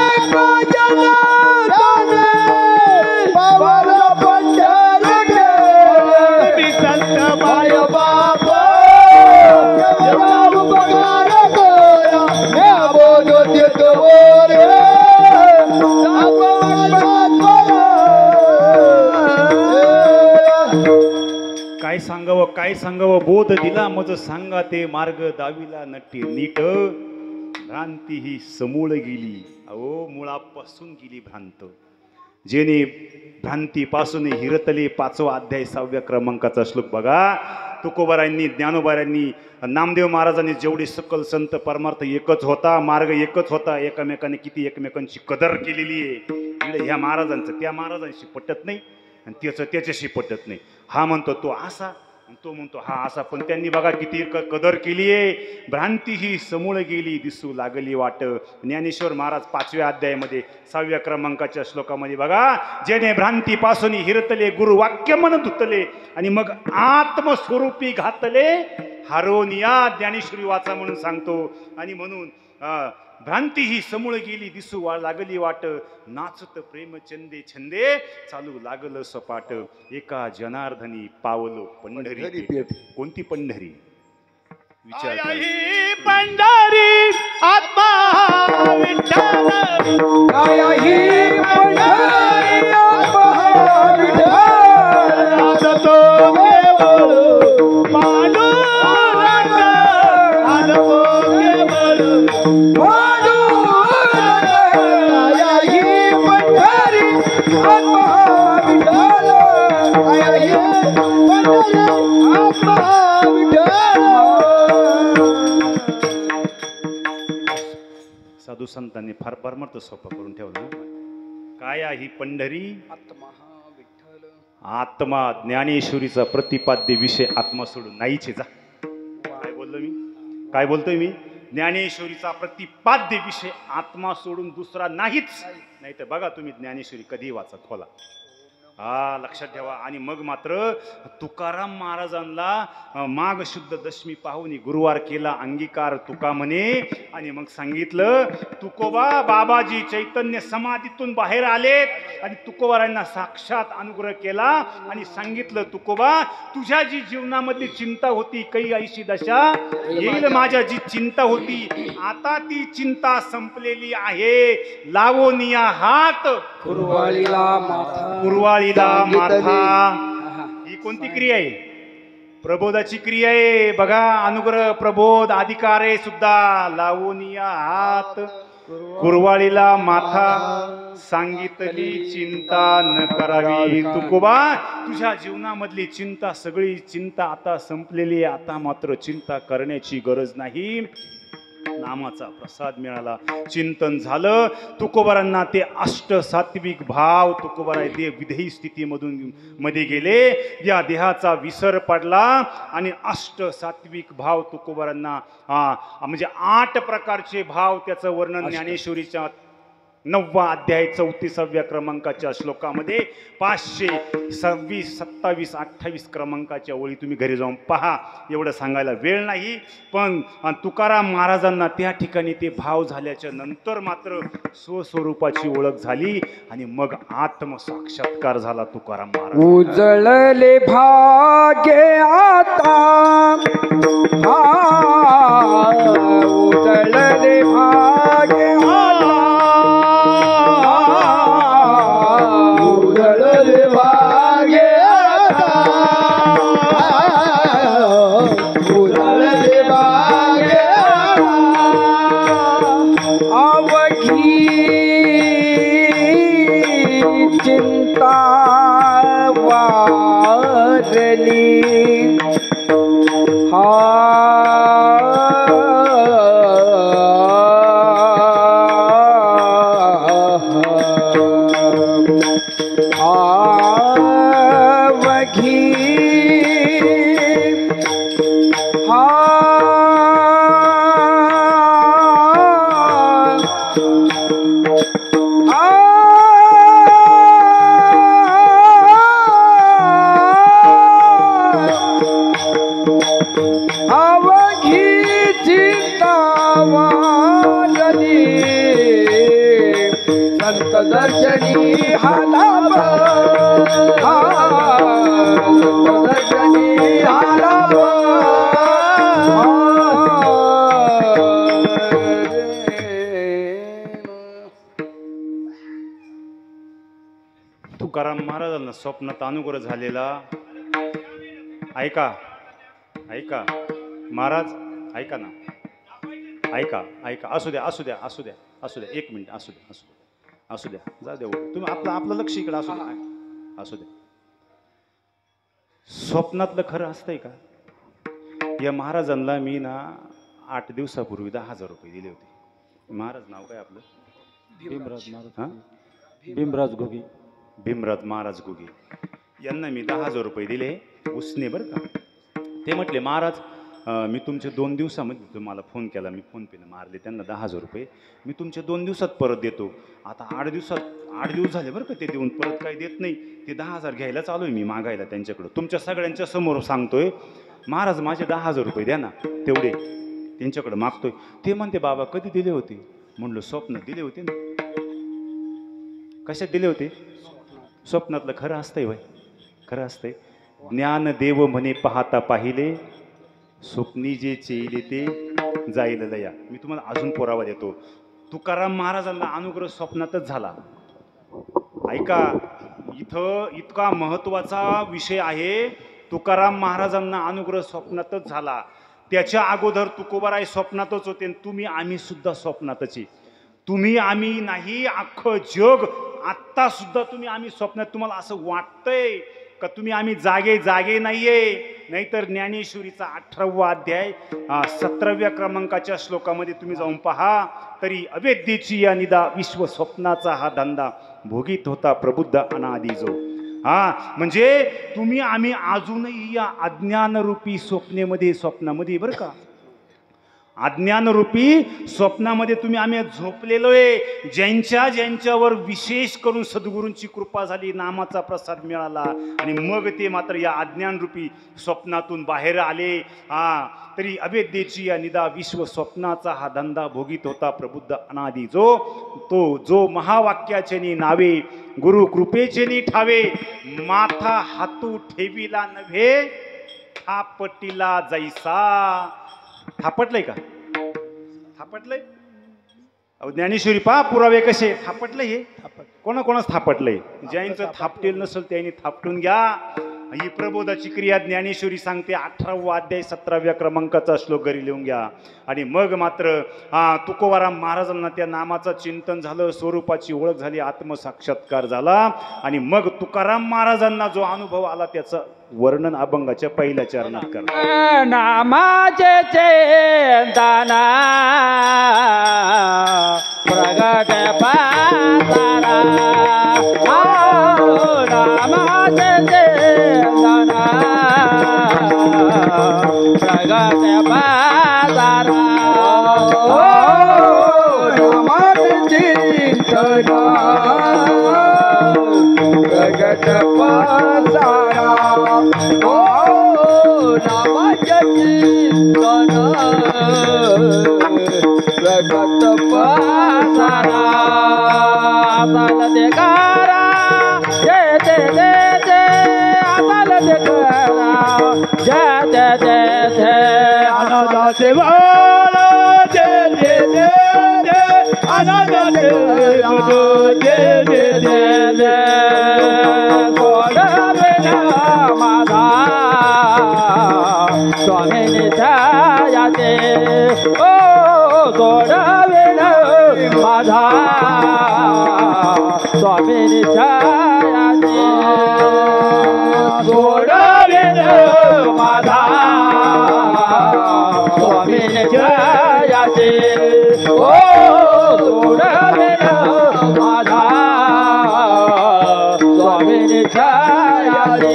एक जनार्दने पावलं पंढरी पे मी संत माय बाप देवाला पगार करा हे बोध देतो रे काय सांगावं बोध दिला मज सांगा ते मार्ग दाविला नट्टी नीट. भ्रांती ही समूळ गेली, अहो मुळापासून गेली भ्रांत. जेने भ्रांतीपासून हिरतले. 5वा अध्याय 6व्या क्रमांकाचा श्लोक बघा. तुकोबारायांनी, ज्ञानोबारायांनी, नामदेव महाराजांनी जेवढे सकल संत परमार्थ एकच होता, मार्ग एकच होता, एकमेकाने किती एकमेकांची कदर केलेली आहे. ह्या महाराजांचं त्या महाराजांशी पटत नाही आणि त्याचं त्याच्याशी पटत नाही. हा म्हणतो तो असा, तो म्हणतो हा असा, पण त्यांनी बघा किती कदर केली आहे. भ्रांती ही समूळ गेली दिसू लागली वाट. ज्ञानेश्वर महाराज 5व्या अध्यायामध्ये 6व्या क्रमांकाच्या श्लोकामध्ये बघा. जेणे भ्रांतीपासून हिरतले गुरु वाक्य मन धुतले आणि मग आत्मस्वरूपी घातले हारोनिया. ज्ञानेश्वरी वाचा म्हणून सांगतो. आणि म्हणून भ्रांती ही समूळ गेली दिसू लागली वाट. नाचत प्रेम चंदे छंदे चालू लागलं सपाट. एका जनार्दनी पावलो पंढरी. कोणती पंढरी? विचार करा. पंढरी आत्मा विठ्ठल ही पंढरी आत्मा विठ्ठल नाचतो केवळ पांडुरंग आलो केवळ ही पंढरी आत्मा विठ्ठल ही पंढरी आत्मा विठ्ठल. साधू संतांनी फार परमार्थ सोपं करून ठेवलं. काय आहे ही पंढरी? आत्मा. ज्ञानेश्वरीचा प्रतिपाद्य विषय आत्मा सोडून नाहीच जा. काय बोललो मी? काय बोलतोय मी? ज्ञानेश्वरीचा प्रतिपाद्य विषय आत्मा सोडून दुसरा नाहीच. नाही तर बघा तुम्ही ज्ञानेश्वरी कधी वाचा, खोला. लक्षात ठेवा. आणि मग मात्र तुकाराम महाराजांना माघ शुद्ध दशमी पाहुनी गुरुवार केला अंगीकार तुका म्हणे. आणि मग सांगितलं तुकोबा बाबाजी चैतन्य समाधीतून बाहेर आलेत आणि तुकोबारांना साक्षात अनुग्रह केला आणि सांगितलं तुकोबा तुझ्या जी जीवनामधली चिंता होती, काही ऐशी दशा येईल माझ्या जी चिंता होती, आता ती चिंता संपलेली आहे. लावोनिया हात कुरवाळीला माथा. कुरवाळीला माथा. ही कोणती क्रिया आहे? प्रबोधाची क्रिया आहे. बघा, अनुग्रह प्रबोध अधिकार आहे सुद्धा. लावोनिया हात कुरवाळीला माथा, सांगितली चिंता न करावी. तुकोबा तुझ्या जीवनामधली चिंता, सगळी चिंता आता संपलेली आहे. आता मात्र चिंता करण्याची गरज नाही. नामाचा प्रसाद मिळाला, चिंतन झालं. तुकोबारांना ते अष्ट सात्विक भाव, तुकोबारा देह विधेयी स्थितीमधून मध्ये गेले. या देहाचा विसर पडला आणि अष्ट सात्विक भाव तुकोबारांना म्हणजे 8 प्रकारचे भाव, त्याचं वर्णन ज्ञानेश्वरीच्या 9वा अध्याय 34व्या क्रमांकाच्या श्लोकामध्ये 526, 27, 28 क्रमांकाच्या ओळी तुम्ही घरी जाऊन पहा. एवढं सांगायला वेळ नाही, पण तुकाराम महाराजांना त्या ठिकाणी ते भाव झाल्याच्या नंतर मात्र स्वस्वरूपाची ओळख झाली आणि मग आत्मसाक्षात्कार झाला तुकाराम महाराज. उजळले भाग्य आता उजळले भाग्य उजळले भाग्य उजळले भाग्य अवघी चिंता वारली दर्शनी हालाब दर्शनी हालाब तुकाराम महाराजांना स्वप्नात अनुग्रह झालेला. ऐका ऐका महाराज, ऐका ना, ऐका ऐका. असू द्या असू द्या असू द्या असू द्या, 1 मिनिट असू द्या असू द्या असू द्या, जा द्या. तुम्ही आपलं लक्ष इकडं असू द्या असू द्या. स्वप्नातलं खरं असतंय का? या महाराजांना मी ना 8 दिवसापूर्वी 10,000 रुपये दिले होते. महाराज नाव काय आपलं? भीमराज महाराज. हां, भीमराज घुगे. भीमराज महाराज घुगे यांना मी 10,000 रुपये दिले उसने, बरं का. ते म्हटले महाराज मी तुमचे 2 दिवसामध्ये तुम्हाला फोन केला, मी फोन पेनं मारले त्यांना 10,000 रुपये, मी तुमचे 2 दिवसात परत देतो. आता 8 दिवस झाले बरं का ते देऊन, परत काही देत नाही. ते 10,000 घ्यायला चालू आहे मी मागायला त्यांच्याकडं. तुमच्या सगळ्यांच्या समोर सांगतोय महाराज माझे 10,000 रुपये द्या ना, तेवढे त्यांच्याकडं मागतोय. ते म्हणते बाबा कधी दिले होते? म्हणलं स्वप्न दिले होते ना. कशात दिले होते? स्वप्नातलं खरं असतंय वय, खरं असतंय. ज्ञान देव म्हणे पाहता पाहिले, स्वप्नी जे चेले ते जाईल दया. मी तुम्हाला अजून पुरावा देतो. तुकाराम महाराजांना अनुग्रह स्वप्नातच झाला. ऐका, इथं इतका महत्वाचा विषय आहे. तुकाराम महाराजांना अनुग्रह स्वप्नातच झाला. त्याच्या अगोदर तुकोबाराय स्वप्नातच होते. तुम्ही आम्ही सुद्धा स्वप्नातच आहे. तुम्ही आम्ही नाही, अख्खं जग आत्ता सुद्धा तुम्ही आम्ही स्वप्नात. तुम्हाला असं वाटतंय का तुम्ही आम्ही जागे नाहीये? नाहीतर ज्ञानेश्वरीचा 18वा अध्याय 17व्या क्रमांकाच्या श्लोकामध्ये तुम्ही जाऊन पहा. तरी अवेद्येची या निदा विश्व स्वप्नाचा हा धंदा भोगीत होता प्रबुद्ध अनादी जो. म्हणजे तुम्ही आम्ही अजूनही या अज्ञानरूपी स्वप्नामध्ये बरं का, अज्ञानरूपी स्वप्नामध्ये तुम्ही आम्ही झोपलेलो आहे. ज्यांच्यावर विशेष करून सद्गुरूंची कृपा झाली, नामाचा प्रसाद मिळाला आणि मग ते मात्र या अज्ञानरूपी स्वप्नातून बाहेर आले. तरी अवेद्येची या निदा विश्व स्वप्नाचा हा धंदा भोगीत होता प्रबुद्ध अनादी जो महावाक्याचे नावे गुरु कृपेचे ठावे, माथा हातू ठेविला नव्हे थापटिला जैसा. थापटलंय का? थापटलंय? ज्ञानेश्वरी पहा पुरावे कसे. थापटलंय हे कोणाकोणाच थापटलंय. ज्यांचं थापटेल नसेल त्यांनी थापटून घ्या. ही प्रबोधाची क्रिया ज्ञानेश्वरी सांगते. 18वा अध्याय 17व्या क्रमांकाचा श्लोक घरी लिहून घ्या. आणि मग मात्र तुकोबाराम महाराजांना त्या नामाचं चिंतन झालं, स्वरूपाची ओळख झाली, आत्मसाक्षात्कार झाला. आणि मग तुकाराम महाराजांना जो अनुभव आला त्याचं वर्णन अभंगाच्या पहिल्या चरणात करा. नामाचे चेतना प्रगट पातारा, नामाचे चेतना प्रगट पातारा, नामाचे चिंतन आनंदाचे बाळ दे दे दे दे आनंदाचे बाळ दे दे दे दे सोडवेना माझा स्वामीने छायाचे ओ सोडवेना माझा स्वामीने छायाचे सोडवेना माझा स्वामीने छायाचे ओ सोडवेना माझा स्वामीने छायाचे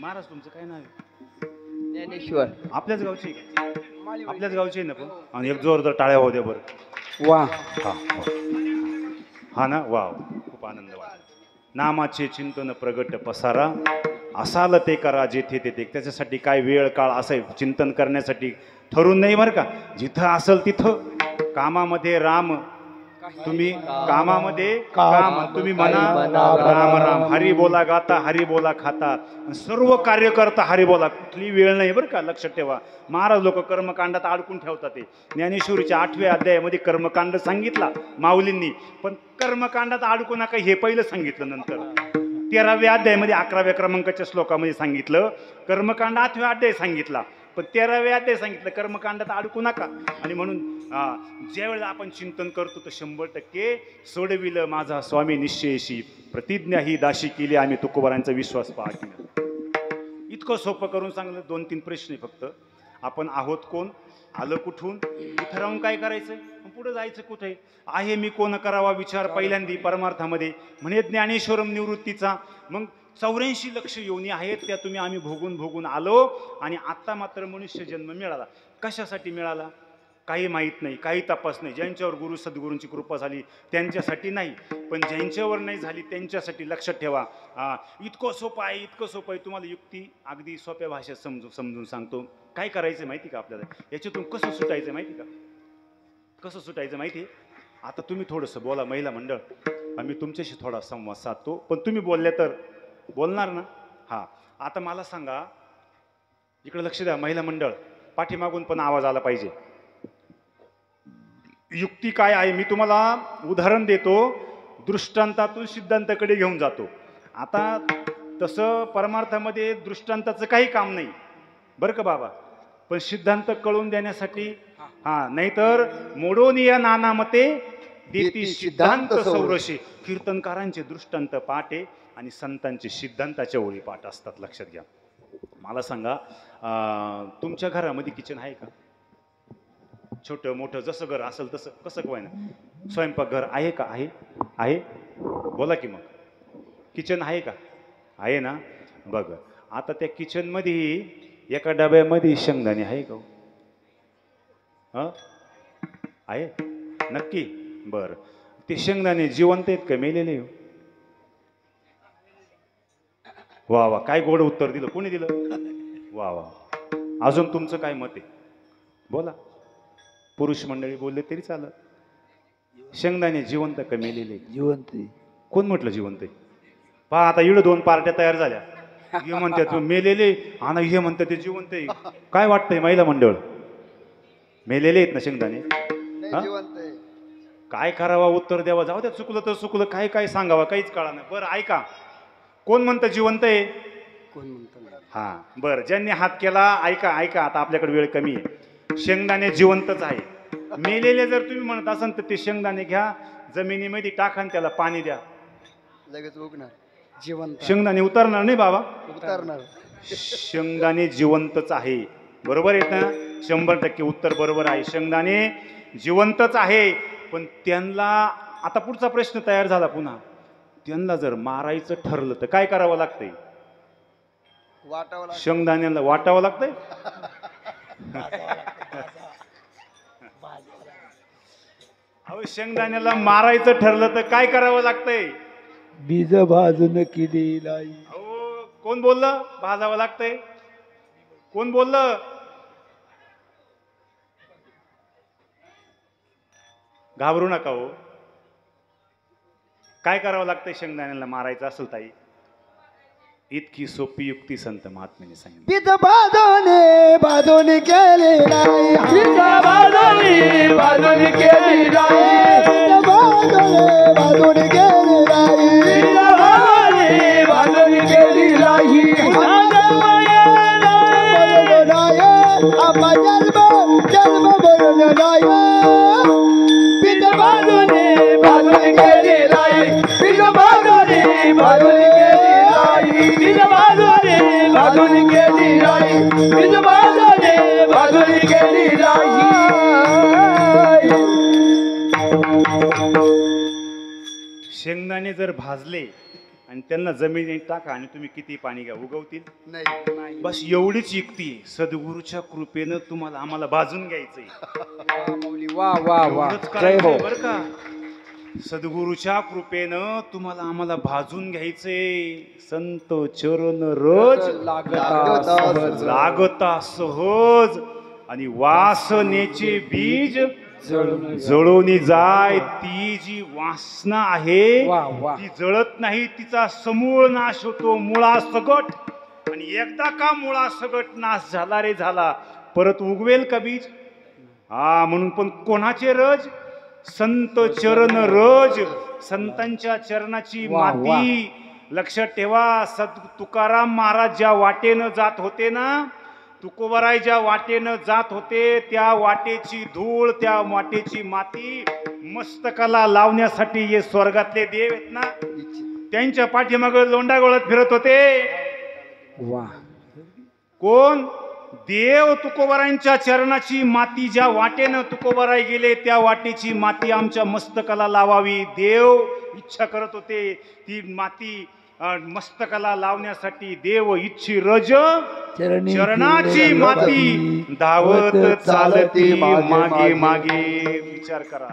महाराज तुमचं काय नाव आहे? ज्ञानेश्वर आपल्याच गावचे आहे का? आपल्याच गावचे आहे ना पण आणि एक जोरदार टाळ्या होऊ द्या बरं. वा हा हा ना वाव खूप आनंद वाटला. नामाचे चिंतन प्रगट पसारा असाल ते करा जेथे तेथे. त्याच्यासाठी काय वेळ काळ असं चिंतन करण्यासाठी ठरून नाही बरं का. जिथं असेल तिथं कामामध्ये राम तुम्ही कामामध्ये काम तुम्ही म्हणा राम राम हरी बोला गाता हरी बोला खाता सर्व कार्य करता हरी बोला. कुठली वेळ नाही बरं का लक्षात ठेवा. महाराज लोक कर्मकांडात अडकून ठेवतात. ते ज्ञानेश्वरीच्या 8व्या अध्यायामध्ये कर्मकांड सांगितला माऊलींनी पण कर्मकांडात अडकू नका हे पहिलं सांगितलं. नंतर 13व्या अध्यायामध्ये 11व्या क्रमांकाच्या श्लोकामध्ये सांगितलं. कर्मकांड 8व्या अध्याय सांगितला पण 13व्या अध्याय सांगितलं कर्मकांडात अडकू नका. आणि म्हणून ज्यावेळेला आपण चिंतन करतो तर 100% सोडविलं माझा स्वामी निश्चयशी प्रतिज्ञा ही दाशी केली आम्ही तुकोबारांचा विश्वास पाहत. इतकं सोपं करून सांगलं. 2-3 प्रश्न फक्त. आपण आहोत कोण, आलं कुठून, इथं राहून काय करायचं, पुढे जायचं कुठे, आहे मी कोण करावा विचार पहिल्यांदी परमार्थामध्ये म्हणे ज्ञानेश्वरम निवृत्तीचा. मग 84 लक्ष योनी आहेत त्या तुम्ही आम्ही भोगून भोगून आलो आणि आत्ता मात्र मनुष्य जन्म मिळाला. कशासाठी मिळाला काही माहीत नाही, काही तपास नाही. ज्यांच्यावर गुरु सद्गुरूंची कृपा झाली त्यांच्यासाठी नाही पण ज्यांच्यावर नाही झाली त्यांच्यासाठी. लक्षात ठेवा. इतकं सोपं आहे, इतकं सोपं आहे. तुम्हाला युक्ती अगदी सोप्या भाषेत समजून सांगतो. काय करायचं माहिती का आपल्याला, याच्यातून कसं सुटायचं माहिती का, कसं सुटायचं माहिती. आता तुम्ही थोडंसं बोला महिला मंडळ, आम्ही तुमच्याशी थोडा संवाद साधतो पण तुम्ही बोलले तर बोलणार ना. हां आता मला सांगा, इकडे लक्ष द्या महिला मंडळ, पाठीमागून पण आवाज आला पाहिजे. युक्ती काय आहे मी तुम्हाला उदाहरण देतो, दृष्टांतातून सिद्धांताकडे घेऊन जातो. आता तसं परमार्थामध्ये दृष्टांताचं काही काम नाही बरं का बाबा, पण सिद्धांत कळून देण्यासाठी. नाहीतर मोडोनिया नानामते देती सिद्धांत सौरशी. कीर्तनकारांचे दृष्टांत पाठ आहे आणि संतांचे सिद्धांताच्या ओळी पाठ असतात. लक्षात घ्या. मला सांगा तुमच्या घरामध्ये किचन आहे का, छोटं मोठं जसं घर असेल तसं, कसं काय ना, स्वयंपाकघर आहे का, आहे आहे बोला की. मग किचन आहे का, आहे ना. बघ आता त्या किचनमध्ये एका डब्यामध्ये शेंगदाणे आहे का, आहे नक्की. बरं ते शेंगदाणे जिवंत आहेत का मेलेले. वा वा काय गोड उत्तर दिलं, कोणी दिलं, वा वा. अजून तुमचं काय मत आहे बोला. पुरुष मंडळी बोलले तरी चालत. शेंगदाणे जिवंत का मेलेले. जिवंत. कोण म्हटलं जिवंत आहे. पहा आता इकडं 2 पार्ट्या तयार झाल्या. हे म्हणतात मेलेले आणि हे म्हणतात ते जिवंत आहे. काय वाटतंय महिला मंडळ, मेलेले आहेत ना शेंगदाणे. काय करावा उत्तर द्यावा, जाऊ द्या. चुकलं तर चुकलं, काय काय सांगावं काहीच कळा नाही. बरं ऐका, कोण म्हणतं जिवंत आहे, कोण म्हणतो. हां बरं ज्यांनी हात केला ऐका ऐका. आता आपल्याकडे वेळ कमी आहे. शेंगदाणे जिवंतच आहे. मेलेले जर तुम्ही म्हणत असाल तर ते शेंगदाणे घ्या, जमिनीमध्ये टाका आणि त्याला पाणी द्या, लगेच उगणार. जिवंत शेंगदाणे उतरणार नाही बाबा. उतरणार. शेंगदाणे जिवंतच आहे. बरोबर आहे ना, 100% उत्तर बरोबर आहे. शेंगदाणे जिवंतच आहे. पण त्यांना आता पुढचा प्रश्न तयार झाला पुन्हा, त्यांना जर मारायचं ठरलं तर काय करावं लागतंय. शेंगदाण्याला वाटावं लागतंय. अहो शेंगदाण्याला मारायचं ठरलं तर काय करावं लागतंय. बीज भाजून केली लाई. अहो कोण बोललं भाजावं लागतंय, कोण बोललं. घाबरू नका हो. काय करावं लागतंय शेंगदाण्याला मारायचं असेल ताई. इतकी सोपी युक्ती संत महात्म्याने सांगितली. पित बाजूने केली नाही बाजूने केली नाही बाजूने केली नाही बाजूने केली नाही आपा जन्म मरण नाही पित बाजूने केली नाही पित बाजूने केली नाही पित बाजूने केली नाही पित बाजूने केली नाही. शेंगदाणे जर भाजले आणि त्यांना जमिनीत टाका आणि तुम्ही किती पाणी घ्या उगवतील नाही. बस एवढीच युक्ती आहे. सद्गुरूच्या कृपेनं तुम्हाला आम्हाला भाजून घ्यायचंय. वा वा वा एवढंच जय करायचंय हो. बरं का. सद्गुरूच्या कृपेनं तुम्हाला आम्हाला भाजून घ्यायचंय. संत चरण रज लागता सहज आणि वासनेचे बीज जळून जाय. ती जी वासना आहे वा वा ती जळत नाही, तिचा समूळ नाश होतो, मुळा सगट. आणि एकदा का मुळा सगट नाश झाला रे झाला, परत उगवेल का बीज? हा म्हणून पण कोणाचे रज? संत चरण रज, संतांच्या चरणाची वा, वा. माती. लक्षात ठेवा, तुकाराम महाराज ज्या वाटेनं जात होते ना, तुकोबराय ज्या वाटेनं जात होते, त्या वाटेची धूळ, त्या वाटेची माती मस्तकाला लावण्यासाठी हे स्वर्गातले देव आहेत ना, त्यांच्या पाठीमागे लोंडा गोळत फिरत होते. वा कोण? देव. तुकोबरायांच्या चरणाची माती ज्या वाटेनं तुकोबराय गेले, त्या वाटेची माती आमच्या मस्तकाला लावावी. देव इच्छा करत होते ती माती मस्तकाला लावण्यासाठी. देव इच्छी रज चरणाची माती धावत चालती मागे मागे. विचार करा.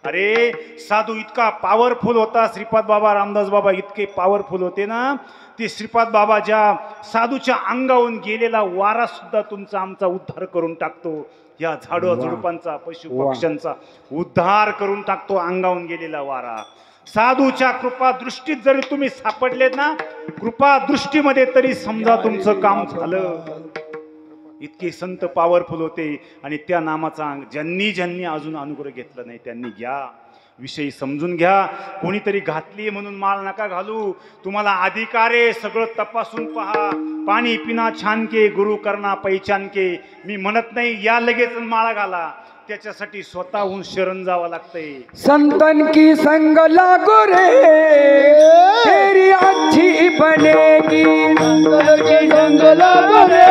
अरे साधू इतका पॉवरफुल होता, श्रीपाद बाबा रामदास बाबा इतके पॉवरफुल होते ना, ते श्रीपाद बाबा ज्या साधूच्या अंगावरून गेलेला वारा सुद्धा तुमचा आमचा उद्धार करून टाकतो. या झाडू झुडपांचा, पशु पक्ष्यांचा उद्धार करून टाकतो अंगावरून गेलेला वारा. साधूच्या कृपा दृष्टीत जरी तुम्ही सापडलेत ना, कृपा दृष्टीमध्ये तरी समजा तुमचं काम झालं. इतके संत पॉवरफुल होते. आणि त्या नामाचा ज्यांनी अजून अनुग्रह घेतला नाही त्यांनी घ्या, विषयी समजून घ्या. कोणीतरी घातली म्हणून माळ नका घालू. तुम्हाला अधिकार आहे, सगळं तपासून पहा. पाणी पिना छान के, गुरु करना पहिचान के. मी म्हणत नाही या लगेच माळा घाला, त्याच्यासाठी स्वतःहून शरण जावं लागतंय. संतन की संग लागो रे, तेरी अच्छी बनेगी. संतन की संग लागो रे,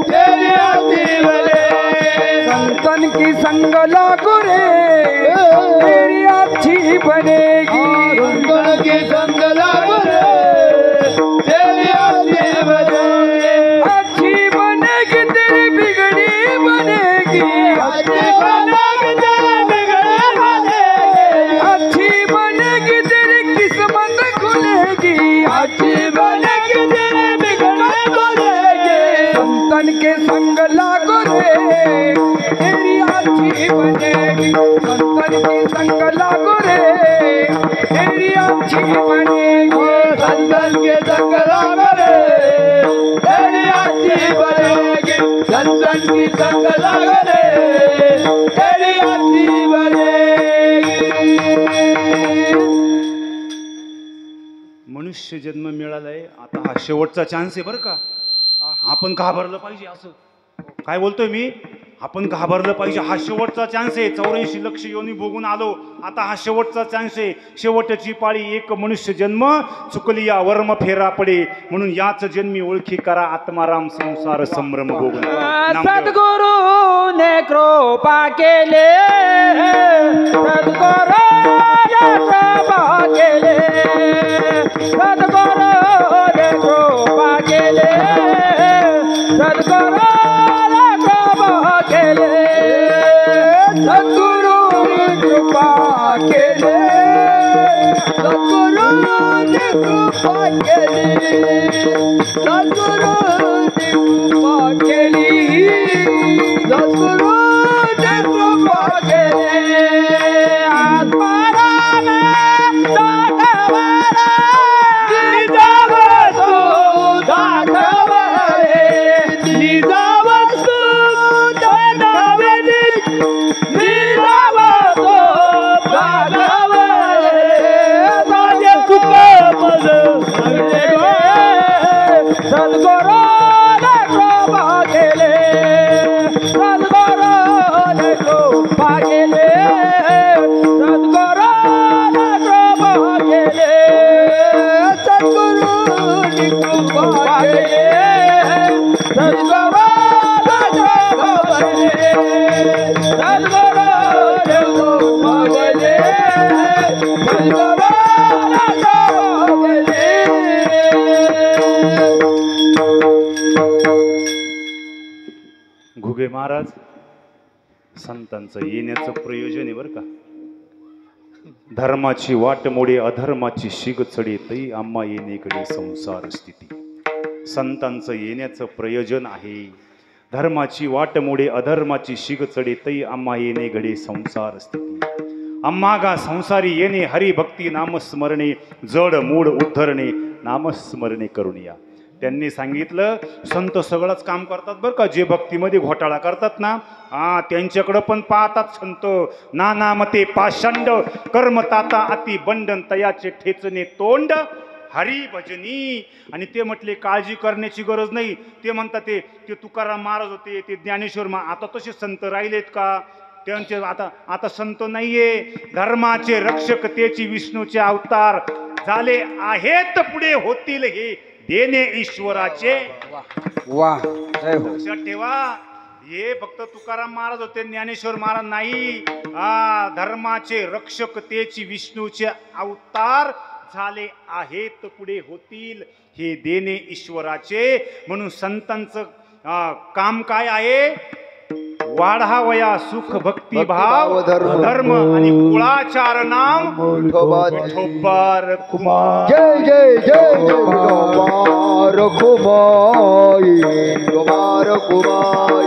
तेरी अच्छी बनेगी. संतन की संग लागो रे, तेरी अच्छी बनेगी. संतन की संग लागो रे, तेरी अच्छी बनेगी. अच्छी बनेगी तेरी बिगड़ी बनेगी. अच्छी बनेगी तेरी बिगड़ी बनेगी. अच्छी बनेगी तेरी किस्मत खुलेगी. अच्छी बनेगी तेरी बिगड़ी बनेगी. संतन के संग लागो रे, तेरी अच्छी बनेगी. संतन के संग लागो रे, तेरी अच्छी बनेगी. संतन के संग लागो रे, तेरी अच्छी बनेगी. संतन की संग लागो रे, तेरी अच्छी बनेगी. मनुष्य जन्म मिळालाय, आता हा शेवटचा चान्स आहे बरं का. आपण घाबरलं पाहिजे. असं काय बोलतोय मी? आपण घाबरलं पाहिजे. हा शेवटचा चान्स आहे. 84 लक्ष योनी भोगून आलो, आता हा शेवटचा चान्स आहे. शेवटची पाळी. एक मनुष्य जन्म चुकली या वर्म फेरा पडे, म्हणून याच जन्मी ओळखी करा आत्माराम संसार संभ्रम भोगून. सद्गुरु ने कृपा केले, सद्गुरु ने कृपा केले, सद्गुरु ने कृपा केले, सद्गुरु ने कृपा केले, सद्गुरु ने कृपा केले, सद्गुरु ने कृपा केली, सद्गुरु ने कृपा केली, सद्गुरु ने कृपा केली. आत्माराम दाखवारा, निजावतो घुगे महाराज संतांचं येण्याचं प्रयोजन आहे बरं का. धर्माची वाट मोडे अधर्माची शिग चढे तई आम्हा येणेकडे संसार स्थिती. संतांचं येण्याचं प्रयोजन आहे. धर्माची वाट मोडे अधर्माची शिग चढे तई आम्हा येणे घडे संसार स्थिती. आम्हागा संसारी येणे हरिभक्ती नामस्मरणे जड मूड उद्धरणे नामस्मरणे करुणिया. त्यांनी सांगितलं संत सगळंच काम करतात बरं का. जे भक्तीमध्ये घोटाळा करतात ना त्यांच्याकडं पण पाहतात संत. नाना मते पाषंड कर्म ताता अति बंडन तयाचे ठेचणे तोंड हरी भजनी. आणि ते म्हटले काळजी करण्याची गरज नाही. ते म्हणतात ते तुकाराम महाराज होते, ते ज्ञानेश्वर आता तसे संत राहिलेत का? त्यांचे आता संत नाहीये. धर्माचे रक्षक तेची विष्णूचे अवतार झाले आहेत, पुढे होतील हे देणे ईश्वराचे. वाह जय हो. लक्षात ठेवा, हे फक्त तुकाराम महाराज होते, ज्ञानेश्वर महाराज नाही. धर्माचे रक्षक तेची विष्णूचे अवतार झाले आहेत, पुढे होतील हे देणे ईश्वराचे. म्हणून संतांचं काम काय आहे? वाढावया सुख भक्ती भाव धर्म आणि कुळाचार नाम विठोबा कुमार. जय जय जय जय विठोबा रखुमाई, विठोबा रखुमाई.